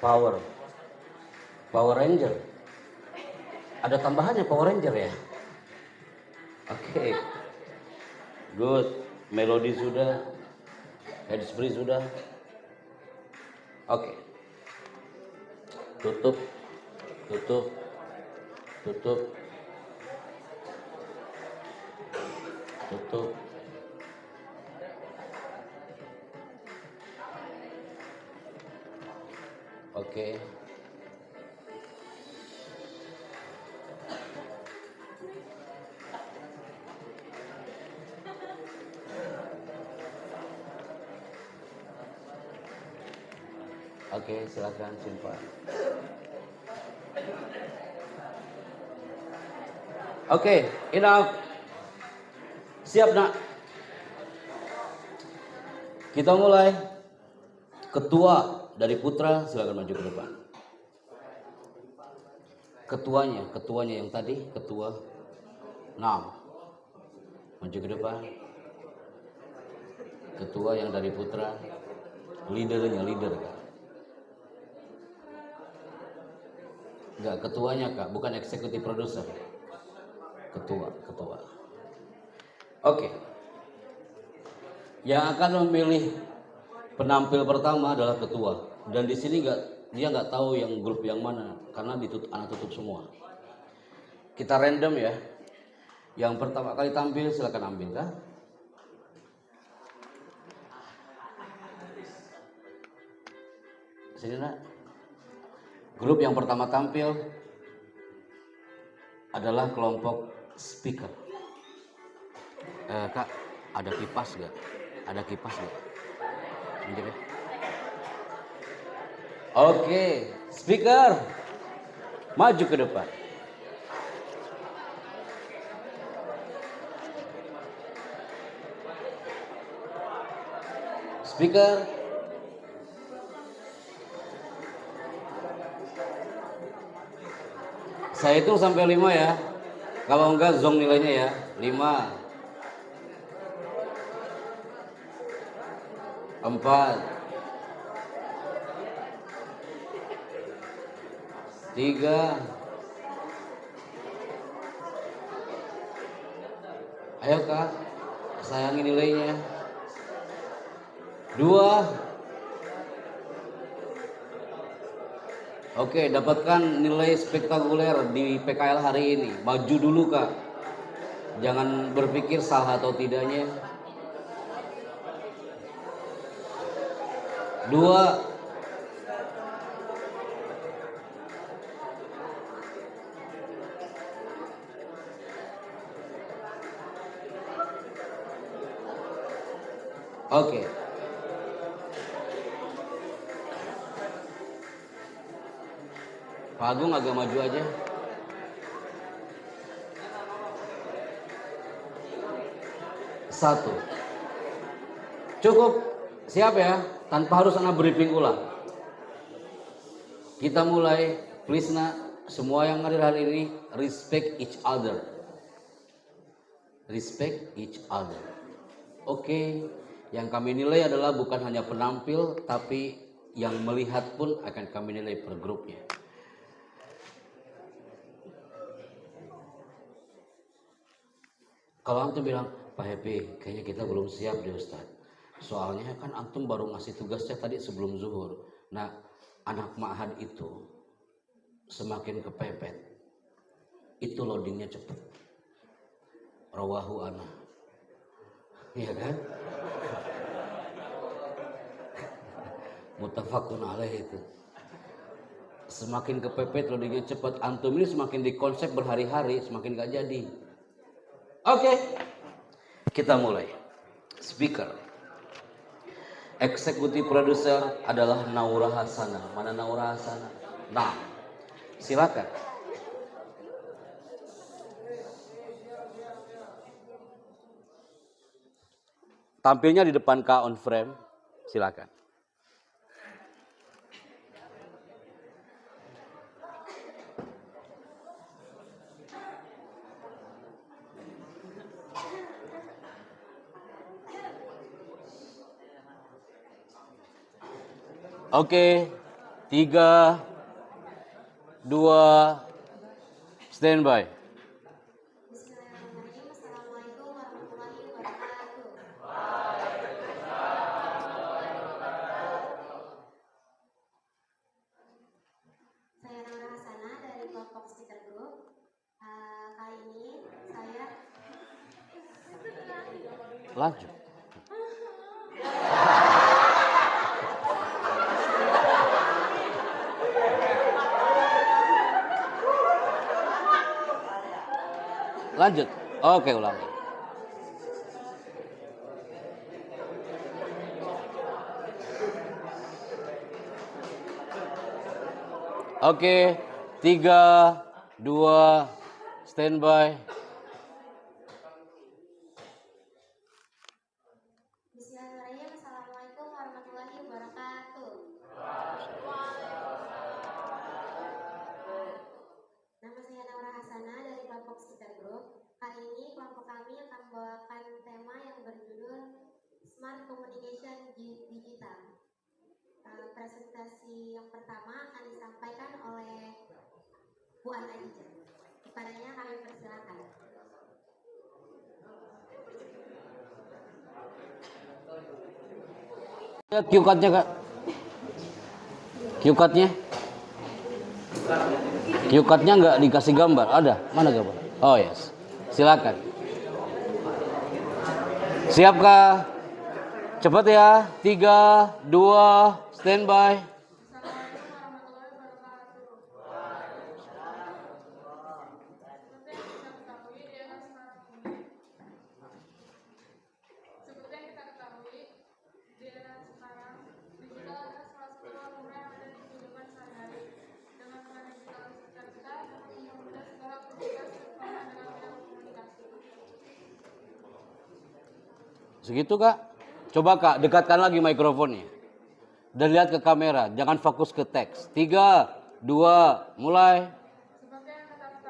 Power Ranger. Ada tambahannya Power Ranger ya? Oke. Good. Melody sudah. Headspray sudah. Oke. Tutup. Oke. Oke, silakan simpan. Oke, enough. Siap nak? Kita mulai. Ketua dari Putra silakan maju ke depan. Ketuanya yang tadi, ketua 6. Maju ke depan. Ketua yang dari Putra, leader Kak. Enggak, ketuanya Kak, bukan eksekutif produser. Ketua. Oke. Yang akan memilih penampil pertama adalah ketua. Dan di sini dia nggak tahu yang grup yang mana karena anak tutup semua. Kita random ya. Yang pertama kali tampil silakan ambil kan. Sini nak. Grup yang pertama tampil adalah kelompok speaker. Kak, ada kipas nggak? Ada kipas nggak? Oke, speaker, maju ke depan. Speaker, Saya hitung sampai 5 ya. Kalau enggak zong nilainya ya. 5 4 3. Ayo Kak, sayangi nilainya. 2. Oke, dapatkan nilai spektakuler di PKL hari ini. Maju dulu Kak. Jangan berpikir salah atau tidaknya. 2. Oke. Pak Agung agak maju aja. 1. Cukup. Siap ya? Tanpa harus anak briefing ulang. Kita mulai. Please nak, semua yang hadir hari ini respect each other. Respect each other. Oke. Yang kami nilai adalah bukan hanya penampil, tapi yang melihat pun akan kami nilai per grupnya. Kalau antum bilang, Pak Happy, kayaknya kita belum siap deh Ustaz. Soalnya kan antum baru ngasih tugasnya tadi sebelum zuhur. Nah, anak ma'had itu semakin kepepet, itu loadingnya cepet. Rawahu ana. Iya kan? Mutafakun alaih itu. Semakin kepepet loadingnya cepat, antum ini semakin dikonsep berhari-hari, semakin gak jadi. Oke, kita mulai. Speaker, eksekutif produser adalah Naura Hasana. Mana Naura Hasana? Nah, silakan. Tampilnya di depan K on frame, silakan. Oke, 3, 2, standby. Bismillahirrahmanirrahim. Assalamualaikum warahmatullahi wabarakatuh. Saya Naura Hasana dari kelompok Speaker Group. Kali ini saya Lanjut. Lanjut. Oke, ulangi. Oke, 3, 2, standby. Bismillahirrahmanirrahim. Assalamualaikum warahmatullahi wabarakatuh. Nama saya Naura Hasana dari kelompok Speaker Group. Kali ini kelompok kami akan membawakan tema yang berjudul Smart Communication Digital. Presentasi yang pertama akan disampaikan oleh Bu Ana Ija. Kepadanya kami persilakan. Cue card-nya Kak. Cue card-nya. Cue card-nya nggak dikasih gambar. Ada? Mana gambar? Oh yes. Silakan. Siap Kak? Cepat ya. 3, 2, standby. Segitu Kak? Coba Kak, dekatkan lagi mikrofonnya. Dan lihat ke kamera, jangan fokus ke teks. 3, 2, mulai. Seperti yang kata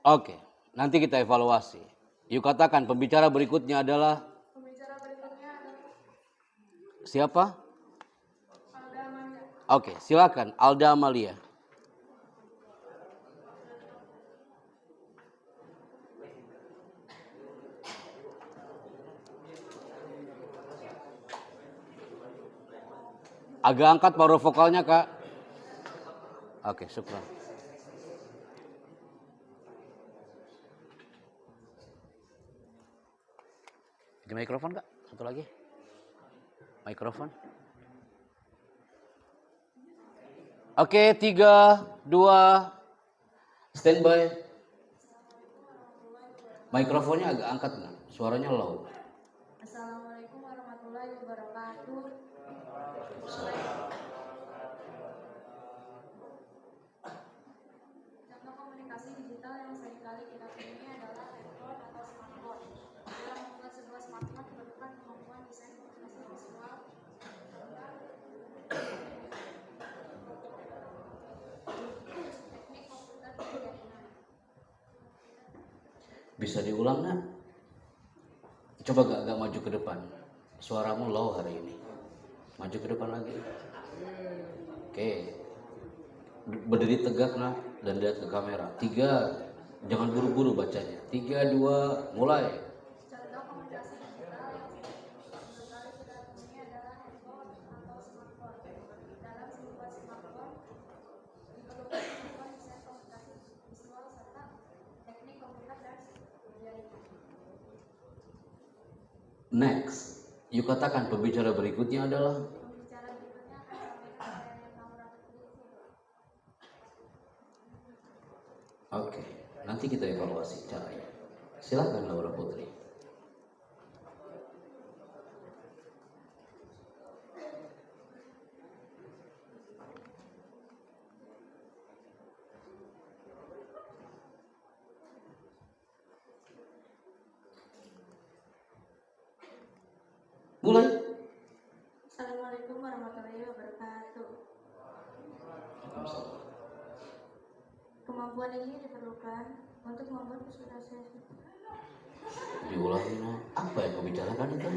Oke, nanti kita evaluasi. Yuk katakan pembicara berikutnya adalah siapa? Oke, silakan Alda Amalia. Agak angkat power vokalnya, Kak. Oke, syukran. Di mikrofon, Kak. Satu lagi. Mikrofon. Oke, 3, 2, standby. Mikrofonnya agak angkat, nggak? Suaranya low. Assalamualaikum warahmatullahi wabarakatuh. Contoh komunikasi digital yang seringkali kita temui adalah handphone atau smartphone. Dalam membuat sebuah smartphone diperlukan kemampuan desain komunikasi visual, teknik komputer dan jaringan. Bisa diulang, nak? Coba agak maju ke depan. Suaramu low hari ini. Maju ke depan lagi. Oke. Berdiri tegak, nak, dan lihat ke kamera. 3, jangan buru-buru bacanya. 3, 2, mulai. Contoh komunikasi digital yang seringkali kita temui adalah handphone atau smartphone. Dalam sebuah smartphone diperlukan kemampuan desain komunikasi visual serta teknik komputer dan jaringan. Next. Yuk katakan pembicara berikutnya adalah Pembicara berikutnya akan sampaikan materi yang kamu dapat di sini. Oke, nanti kita evaluasi caranya. Silakan Laura Putri. Mulai. Assalamualaikum warahmatullahi wabarakatuh. Kemampuan ini diperlukan untuk membuat presentasi. Diulangi, nak. Apa yang kau bicarakan itu?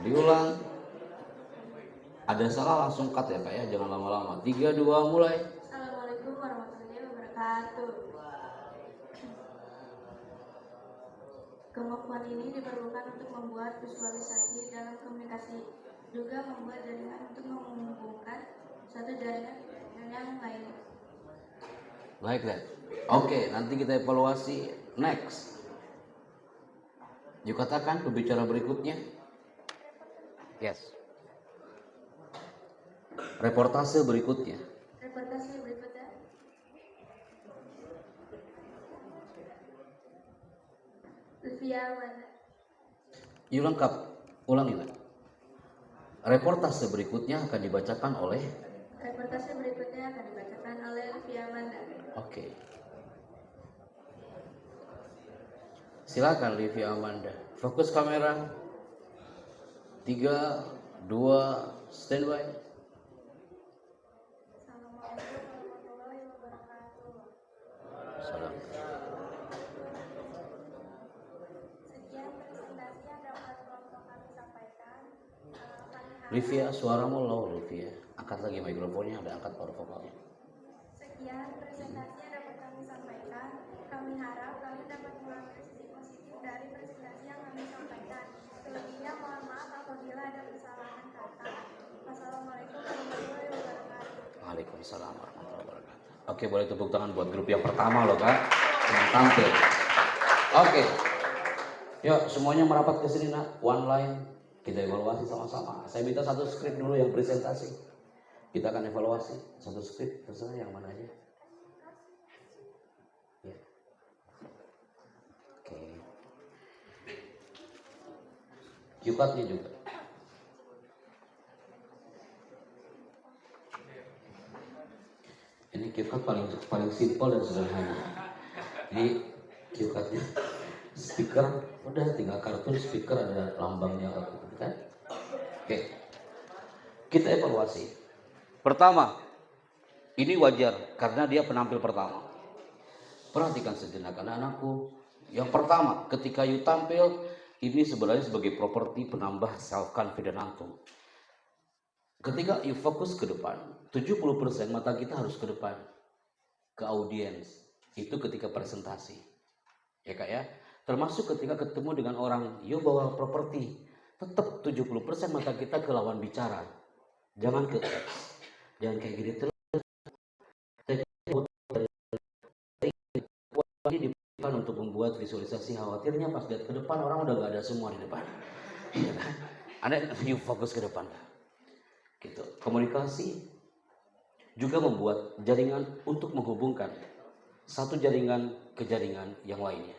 Diulang. Ada salah langsung cut ya, Kak ya. Jangan lama-lama. 3, 2, mulai. Assalamualaikum warahmatullahi wabarakatuh. Kemampuan ini diperlukan untuk membuat visualisasi dalam komunikasi, juga membuat jaringan untuk menghubungkan satu jaringan dengan yang lainnya. Like that. Oke, nanti kita evaluasi. Next. Yuk katakan pembicara berikutnya. Yes. Reportase berikutnya. Reportase berikutnya. Livia Wanda. Yuk lengkap. Ulangi, nak. Reportase berikutnya akan dibacakan oleh. Reportase berikutnya akan dibacakan oleh Livia Wanda. Oke. Silakan Livia Amanda. Fokus kamera. 3, 2, standby. Assalamualaikum warahmatullahi wabarakatuh. Salam. Sekian presentasi yang dapat kelompok kami sampaikan. Livia, suaramu low, Livia. Angkat lagi mikrofonnya, ada angkat power vokalnya. Sekian presentasi yang dapat kami sampaikan. Kami harap kalian dapat mengambil sisi positif dari presentasi yang kami sampaikan. Selebihnya mohon maaf apabila ada kesalahan kata. Wassalamualaikum warahmatullahi wabarakatuh. Waalaikumsalam warahmatullahi wabarakatuh. Oke, boleh tepuk tangan buat grup yang pertama loh, Kak. Yang tampil. Oke. Yuk, semuanya merapat ke sini, nak. One line. Kita evaluasi sama-sama. Saya minta satu skrip dulu yang presentasi. Kita akan evaluasi satu skrip, terserah yang mana aja. Ya. Oke. Cukatnya juga. Ini cue-card paling simpel dan sederhana. Ini cue-cardnya speaker, udah tinggal kartun speaker ada lambangnya kan? Oke. Kita evaluasi. Pertama, Ini wajar karena dia penampil pertama. Perhatikan sejenak anak-anakku. Yang pertama, ketika you tampil, ini sebenarnya sebagai properti penambah self confidence antum. Ketika you fokus ke depan, 70% mata kita harus ke depan, ke audiens. Itu ketika presentasi. Ya Kak ya. Termasuk ketika ketemu dengan orang, you bawa properti, tetap 70% mata kita ke lawan bicara. Jangan ke teks. Jangan kayak gini terus. Ini dibutuhkan untuk membuat visualisasi, khawatirnya pas lihat ke depan orang udah gak ada semua di depan. Iya kan? Anda you fokus ke depan. Gitu. Komunikasi juga membuat jaringan untuk menghubungkan satu jaringan ke jaringan yang lainnya.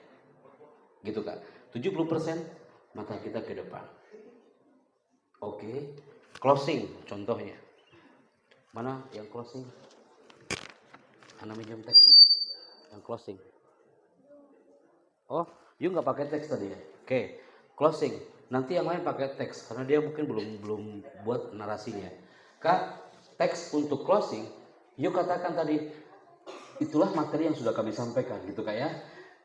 Gitu kan? 70% mata kita ke depan. Oke. Closing contohnya. Mana yang closing? Ana minjem teks. Yang closing. Oh, you nggak pakai teks tadi ya? Oke, closing. Nanti yang lain pakai teks karena dia mungkin belum buat narasinya. Kak, teks untuk closing, you katakan tadi itulah materi yang sudah kami sampaikan, gitu Kak ya.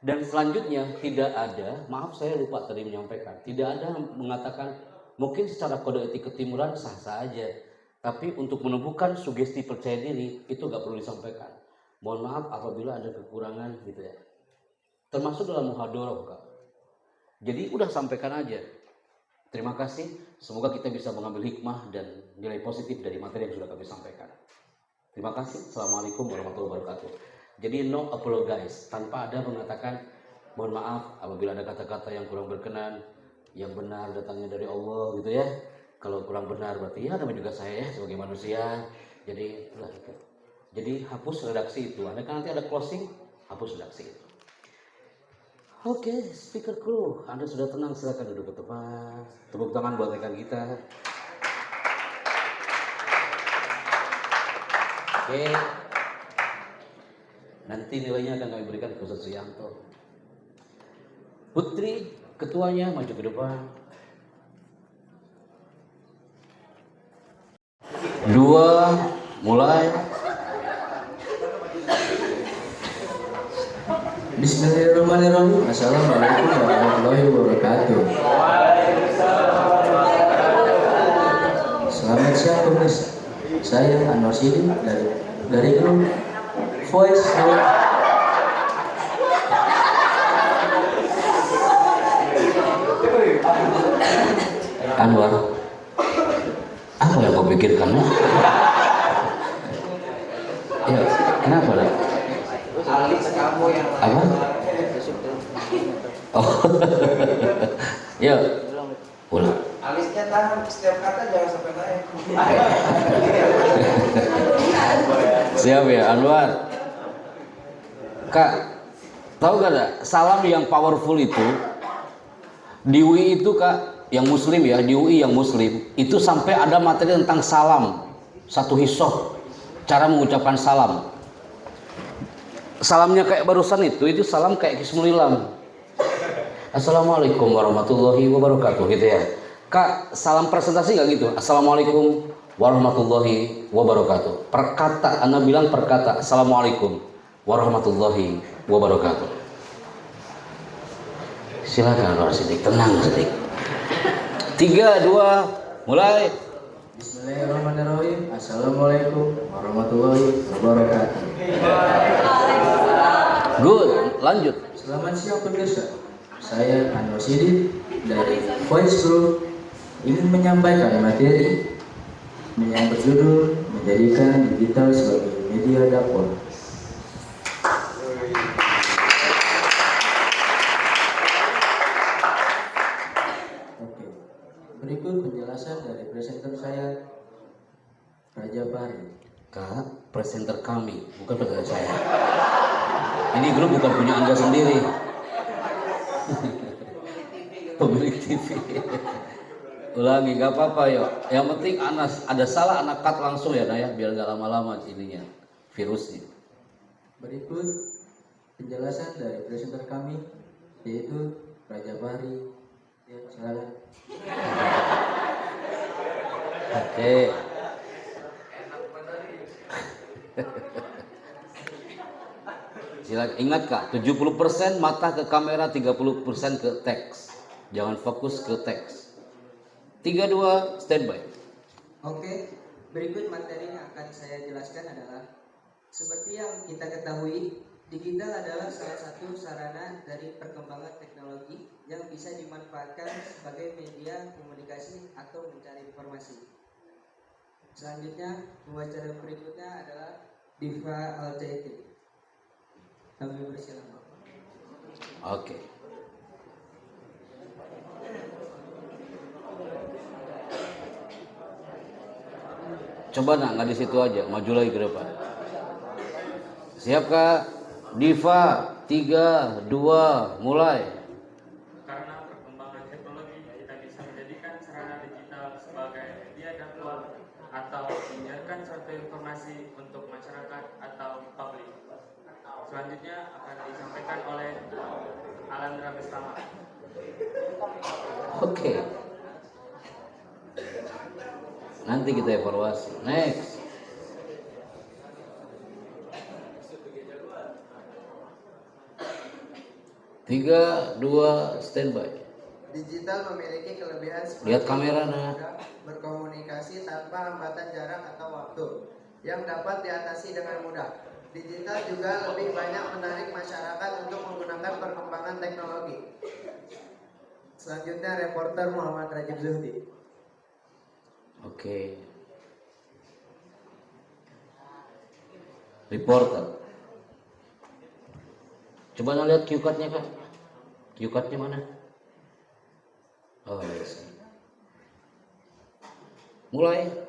Dan selanjutnya tidak ada, maaf saya lupa tadi menyampaikan, tidak ada mengatakan mungkin secara kode etik ketimuran sah-sah aja, tapi untuk menumbuhkan sugesti percaya diri itu nggak perlu disampaikan. Mohon maaf apabila ada kekurangan gitu ya. Termasuk dalam muhadharah Kak. Jadi udah sampaikan aja. Terima kasih. Semoga kita bisa mengambil hikmah dan nilai positif dari materi yang sudah kami sampaikan. Terima kasih. Assalamualaikum warahmatullahi wabarakatuh. Jadi no apologize. Tanpa ada mengatakan mohon maaf apabila ada kata-kata yang kurang berkenan. Yang benar datangnya dari Allah gitu ya. Kalau kurang benar berarti ya namanya juga saya ya sebagai manusia. Jadi itulah itu. Jadi hapus redaksi itu. Anda kan nanti ada closing, hapus redaksi itu. Oke, speaker crew, Anda sudah tenang, silakan duduk ke tempat. Tepuk tangan buat rekan kita. Oke. Nanti nilainya akan kami berikan ke Ustaz Suyanto. Putri, ketuanya maju ke depan. 2, mulai. Bismillahirrahmanirrahim. Assalamualaikum warahmatullahi wabarakatuh. Selamat siang pemirsa. Saya Anwar Sidi dari grup Voice Group. Anwar, apa yang kau pikirkan? Ya, kenapa dah? Alis kamu yang Apa? Oh, ya, ulang. alisnya tahan setiap kata jangan sampai naik. Siap ya, Anwar. Kak, tahu gak ada salam yang powerful itu di UI itu Kak, yang Muslim ya, di UI yang Muslim itu sampai ada materi tentang salam, satu hisoh, cara mengucapkan salam. Salamnya kayak barusan itu salam kayak Bismillah. Assalamualaikum warahmatullahi wabarakatuh gitu ya. Kak, salam presentasi nggak gitu? Assalamualaikum warahmatullahi wabarakatuh. Perkata, Anda bilang perkata. Assalamualaikum warahmatullahi wabarakatuh. Silakan Pak Sidik, tenang sedikit. 3, 2, mulai. Bismillahirrahmanirrahim. Assalamualaikum warahmatullahi wabarakatuh. Good, lanjut. Selamat siang pemirsa. Saya Anwar Sidi dari Voice Group ingin menyampaikan materi yang berjudul menjadikan digital sebagai media dakwah. Oke. Berikut penjelasan dari presenter saya, Raja Pari. Kak, presenter kami, bukan presenter saya. Ini grup bukan punya Anda sendiri. Pemilik TV. Ulangi, nggak apa-apa ya. Yang penting ada salah anak cut langsung ya, nah ya, biar nggak lama-lama ininya virusnya. Berikut penjelasan dari presenter kami, yaitu Raja Pari. Ya, silakan. Oke. Silakan ingat Kak, 70% mata ke kamera, 30% ke teks. Jangan fokus ke teks. 3 2 standby. Oke, berikut materi yang akan saya jelaskan adalah seperti yang kita ketahui, digital adalah salah satu sarana dari perkembangan teknologi yang bisa dimanfaatkan sebagai media komunikasi atau mencari informasi. Selanjutnya, pembaca berikutnya adalah Diva Altaiti. Kami bersilakan. Oke. Coba nak, nggak di situ aja, maju lagi ke depan. Siap Kak? Diva, 3 2 mulai. Karena perkembangan teknologi, kita bisa menjadikan sarana digital sebagai media dakwah atau menyiarkan suatu informasi untuk masyarakat atau publik. Selanjutnya akan disampaikan oleh Alandra Bestama. Oke. Nanti kita evaluasi. Next. Tiga, 2, standby. Digital memiliki kelebihan seperti Lihat kamera, nak. mudah berkomunikasi tanpa hambatan jarak atau waktu yang dapat diatasi dengan mudah. Digital juga lebih banyak menarik masyarakat untuk menggunakan perkembangan teknologi. Selanjutnya reporter Muhammad Rajib Zuhdi. Oke. Reporter. Coba nak lihat cue card-nya Kak. Cue card-nya mana? Oh, yes. Mulai.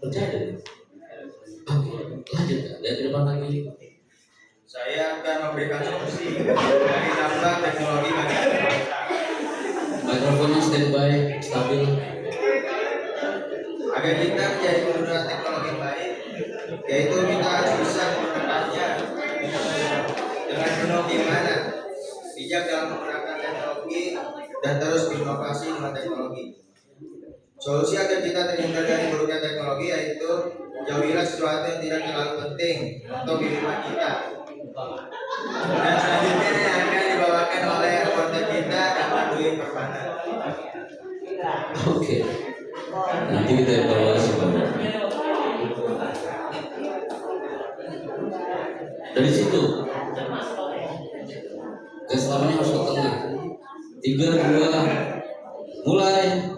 Percaya deh. Oke, lanjut. Lihat ke depan lagi. Saya akan memberikan solusi dari dampak teknologi bagi Mikrofonnya standby, stabil. agar kita menjadi pengguna teknologi yang baik, yaitu kita harus bisa menggunakannya dengan penuh gimana, bijak dalam menggunakan teknologi dan terus berinovasi dengan teknologi. Solusi agar kita terhindar dari buruknya teknologi yaitu jauhilah sesuatu yang tidak terlalu penting untuk kehidupan kita. Dan selanjutnya yang akan dibawakan oleh reporter kita dan Dwi Permana. Oke. Nanti kita evaluasi. Dari situ gas lamanya harus ke tengah. 3, 2, mulai.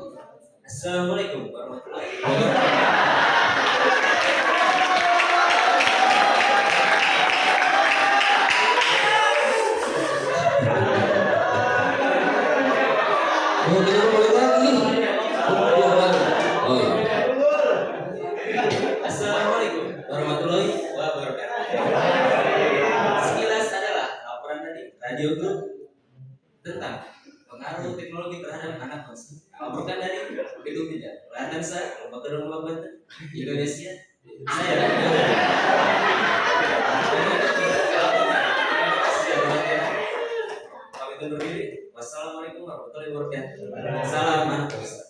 Assalamualaikum warahmatullahi wabarakatuh. Oh, kita mulai lagi. Oh, Assalamualaikum warahmatullahi wabarakatuh. Sekilas adalah laporan dari Radio Group tentang pengaruh teknologi terhadap anak bangsa. Laporkan dari Gedung Meja, Landansa, Lembaga Rumah Banten, Indonesia. Saya kami undur diri. Wassalamualaikum warahmatullahi wabarakatuh. Salam anak bangsa.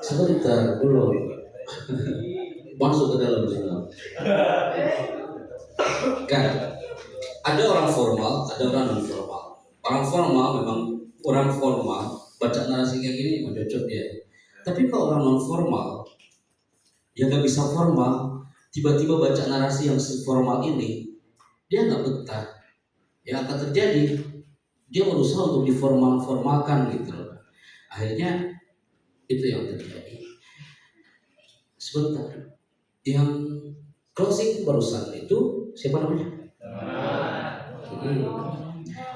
sebentar dulu. Masuk ke dalam sana. Kan ada orang formal, ada orang non formal. Orang formal memang orang formal baca narasi kayak gini cocok dia. Tapi kalau orang non formal yang nggak bisa formal, tiba-tiba baca narasi yang formal ini, dia nggak betah. Yang akan terjadi, dia berusaha untuk diformalkan gitu loh. Akhirnya itu yang terjadi. Sebentar, yang closing barusan itu siapa namanya?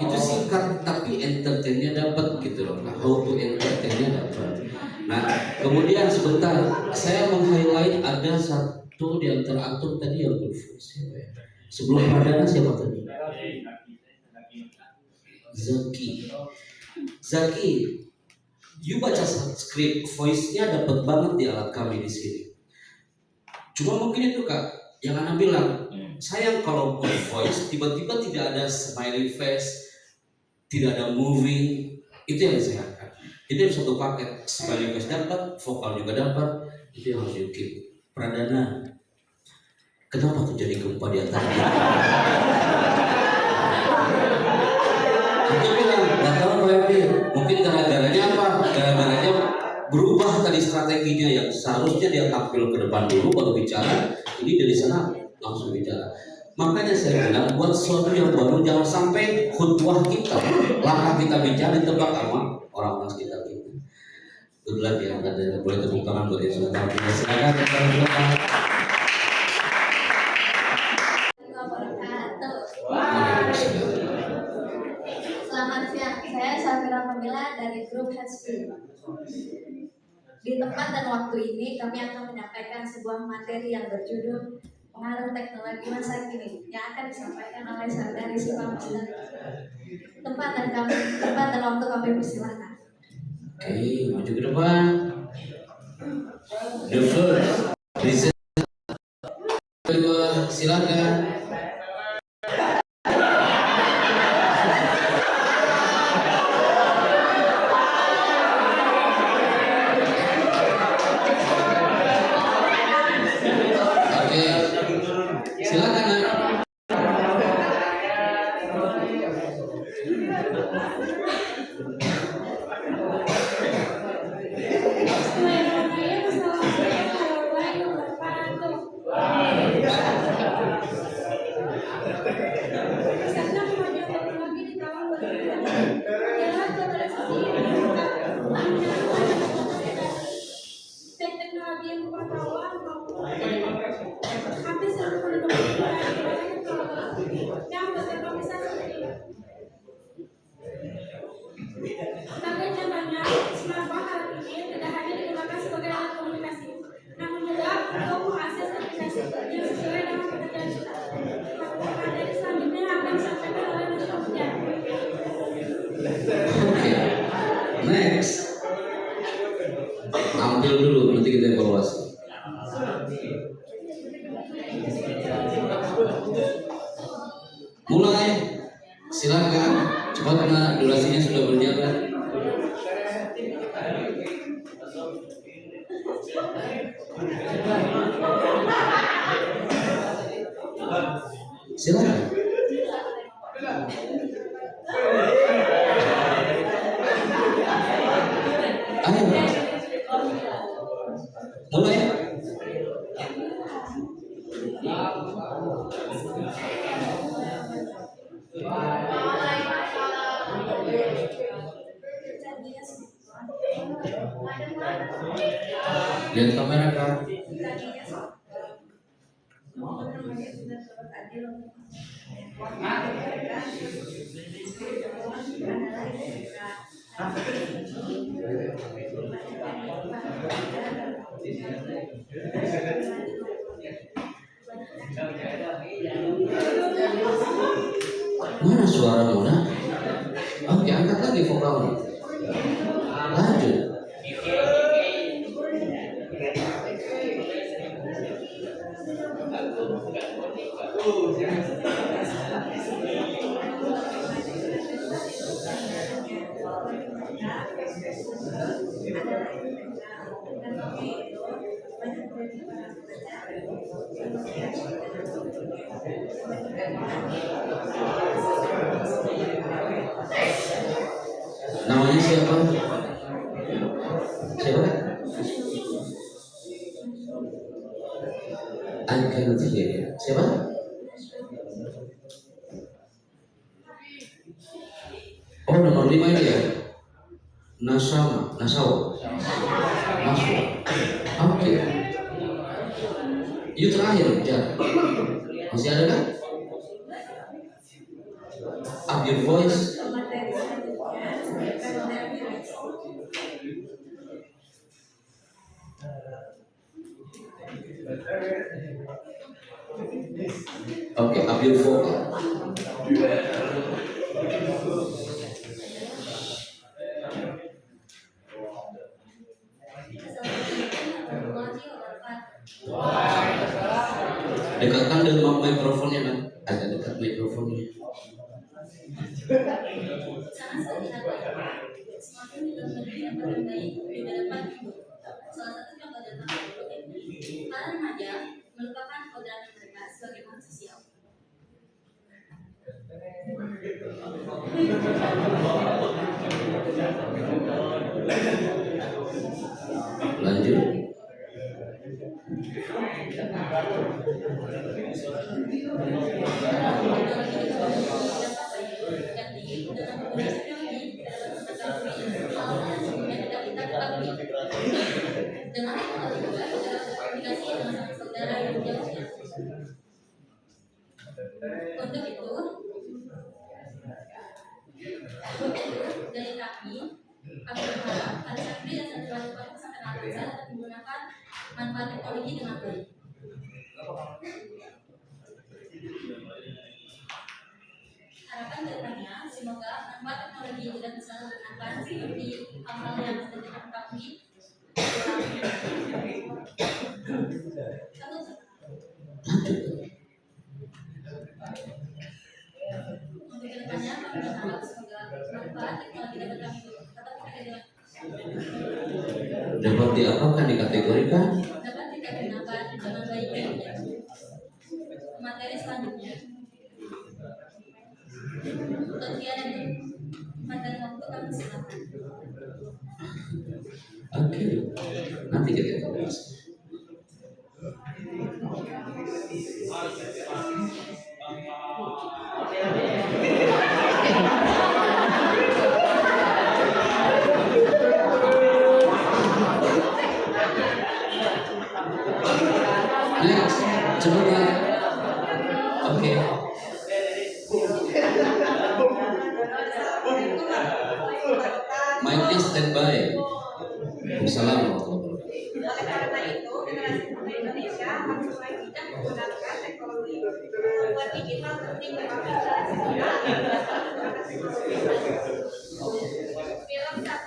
Itu singkat tapi entertainnya dapat gitu loh. How to entertainnya dapat. Nah, kemudian sebentar saya meng-highlight ada satu di antara antum tadi yang berfungsi siapa ya? Sebelum Pradana siapa tadi? Zaki, you baca skrip voice-nya dapat banget di alat kami di sini. Cuma mungkin itu Kak, yang Ana bilang, sayang kalau voice tiba-tiba tidak ada smiley face, tidak ada moving, itu yang disayangkan. Jadi ada satu paket, smiley face dapat, vokal juga dapat, itu yang harus you keep. Pradana, kenapa terjadi gempa di antara kita? Itu bilang, nggak tahu Pak Edi, mungkin gara-garanya apa? Gara-garanya berubah tadi strateginya yang seharusnya dia tampil ke depan dulu baru bicara, ini dari sana langsung bicara. Makanya saya bilang buat sesuatu yang baru jangan sampai khutbah kita, langkah kita bicara ditebak sama orang-orang sekitar kita. Good luck ya, ada boleh tepuk tangan buat yang sudah tampil. Silakan. Selamat siang, saya Syafira Kamila dari grup Headspace. Di tempat dan waktu ini kami akan menyampaikan sebuah materi yang berjudul pengaruh teknologi masa kini yang akan disampaikan oleh saudari Siva Masdar. Tempat dan waktu kami persilakan. Oke, maju ke depan. The first, present. Kedua, silakan. Silakan Nak. Teknologi yang pengetahuan hampir seluruh penduduk yang berterima kasih Silakan, cepat Pak, durasinya sudah berjalan. Silakan. Ayo, mulai. Lihat kamera Kak. Mana suara Mona? Oke, angkat lagi vokalnya. Lanjut. Namanya siapa? Siapa? I cannot hear. Siapa? Oh, nomor 5 ini ya? Nasawa. Oke. You terakhir, Jar. Masih ada kan? Up your voice. Oke, up your vocal. Dekatkan dengan mikrofonnya kan? Agak dekat mikrofonnya. Semakin kita menjadi yang paling baik di hadapan ibu. Salah satu contoh datang para remaja melupakan kodrat mereka sebagai makhluk sosial. Lanjut. Dengan komunikasi dengan saudara yang jauh. Untuk itu, dari kami berharap ada santri dan santriwati pondok pesantren Al-Azhar dapat menggunakan manfaat teknologi dengan baik. Harapan kedepannya, semoga manfaat teknologi itu dapat selalu bermanfaat seperti hal-hal yang sudah kita ketahui. Untuk kedepannya, kami berharap semoga manfaat teknologi dapat kami dapat diapakan, dikategorikan? Dapat kita gunakan dengan baik dan benar. Materi selanjutnya. Untuk tiada materi waktu kami silakan. Oke, nanti kita bahas. Next, cepat. Oke. Mic-nya standby. Assalamualaikum. Oleh karena itu, generasi muda Indonesia harus mulai bijak menggunakan teknologi. Membuat digital penting bagi generasi muda agar dapat menggunakan teknologi. Film dan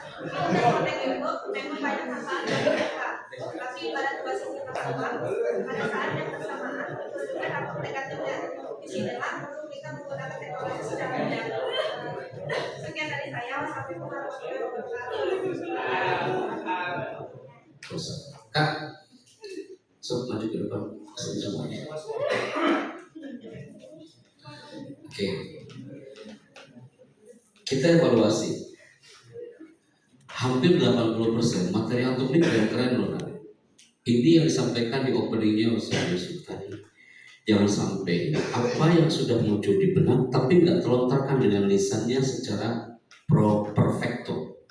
konten itu memang banyak manfaat bagi mereka. Tapi pada dua sisi tersebut, pada saat yang bersamaan muncul juga dampak negatifnya. disinilah perlu kita menggunakan teknologi secara bijak. Sekian dari saya, sampai warahmatullahi wabarakatuh. Kak, so maju ke depan semuanya. Oke, kita evaluasi. Hampir 80% materi antum ini keren-keren loh. Ini yang disampaikan di openingnya Ustaz Yusuf tadi. Jangan sampai apa yang sudah muncul di benak tapi nggak terlontarkan dengan lisannya secara perfecto.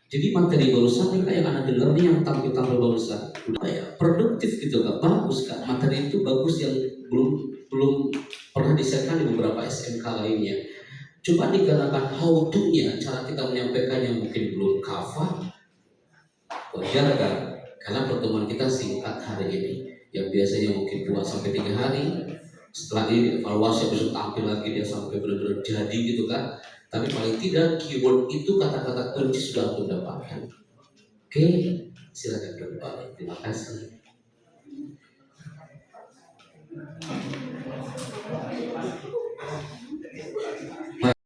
Jadi materi barusan nih, kayak yang anda dengar nih, yang tampil-tampil barusan udah ya produktif gitu Kak, bagus Kak, materi itu bagus yang belum pernah disiarkan di beberapa SMK lainnya. Coba dikarenakan how to-nya, cara kita menyampaikannya mungkin belum kafah, wajar kan? Karena pertemuan kita singkat hari ini, yang biasanya mungkin 2-3 hari. Setelah ini evaluasi besok tampil lagi dia sampai benar-benar jadi gitu kan. Tapi paling tidak keyword itu, kata-kata kunci sudah aku dapatkan. Oke, silakan kembali. Terima kasih.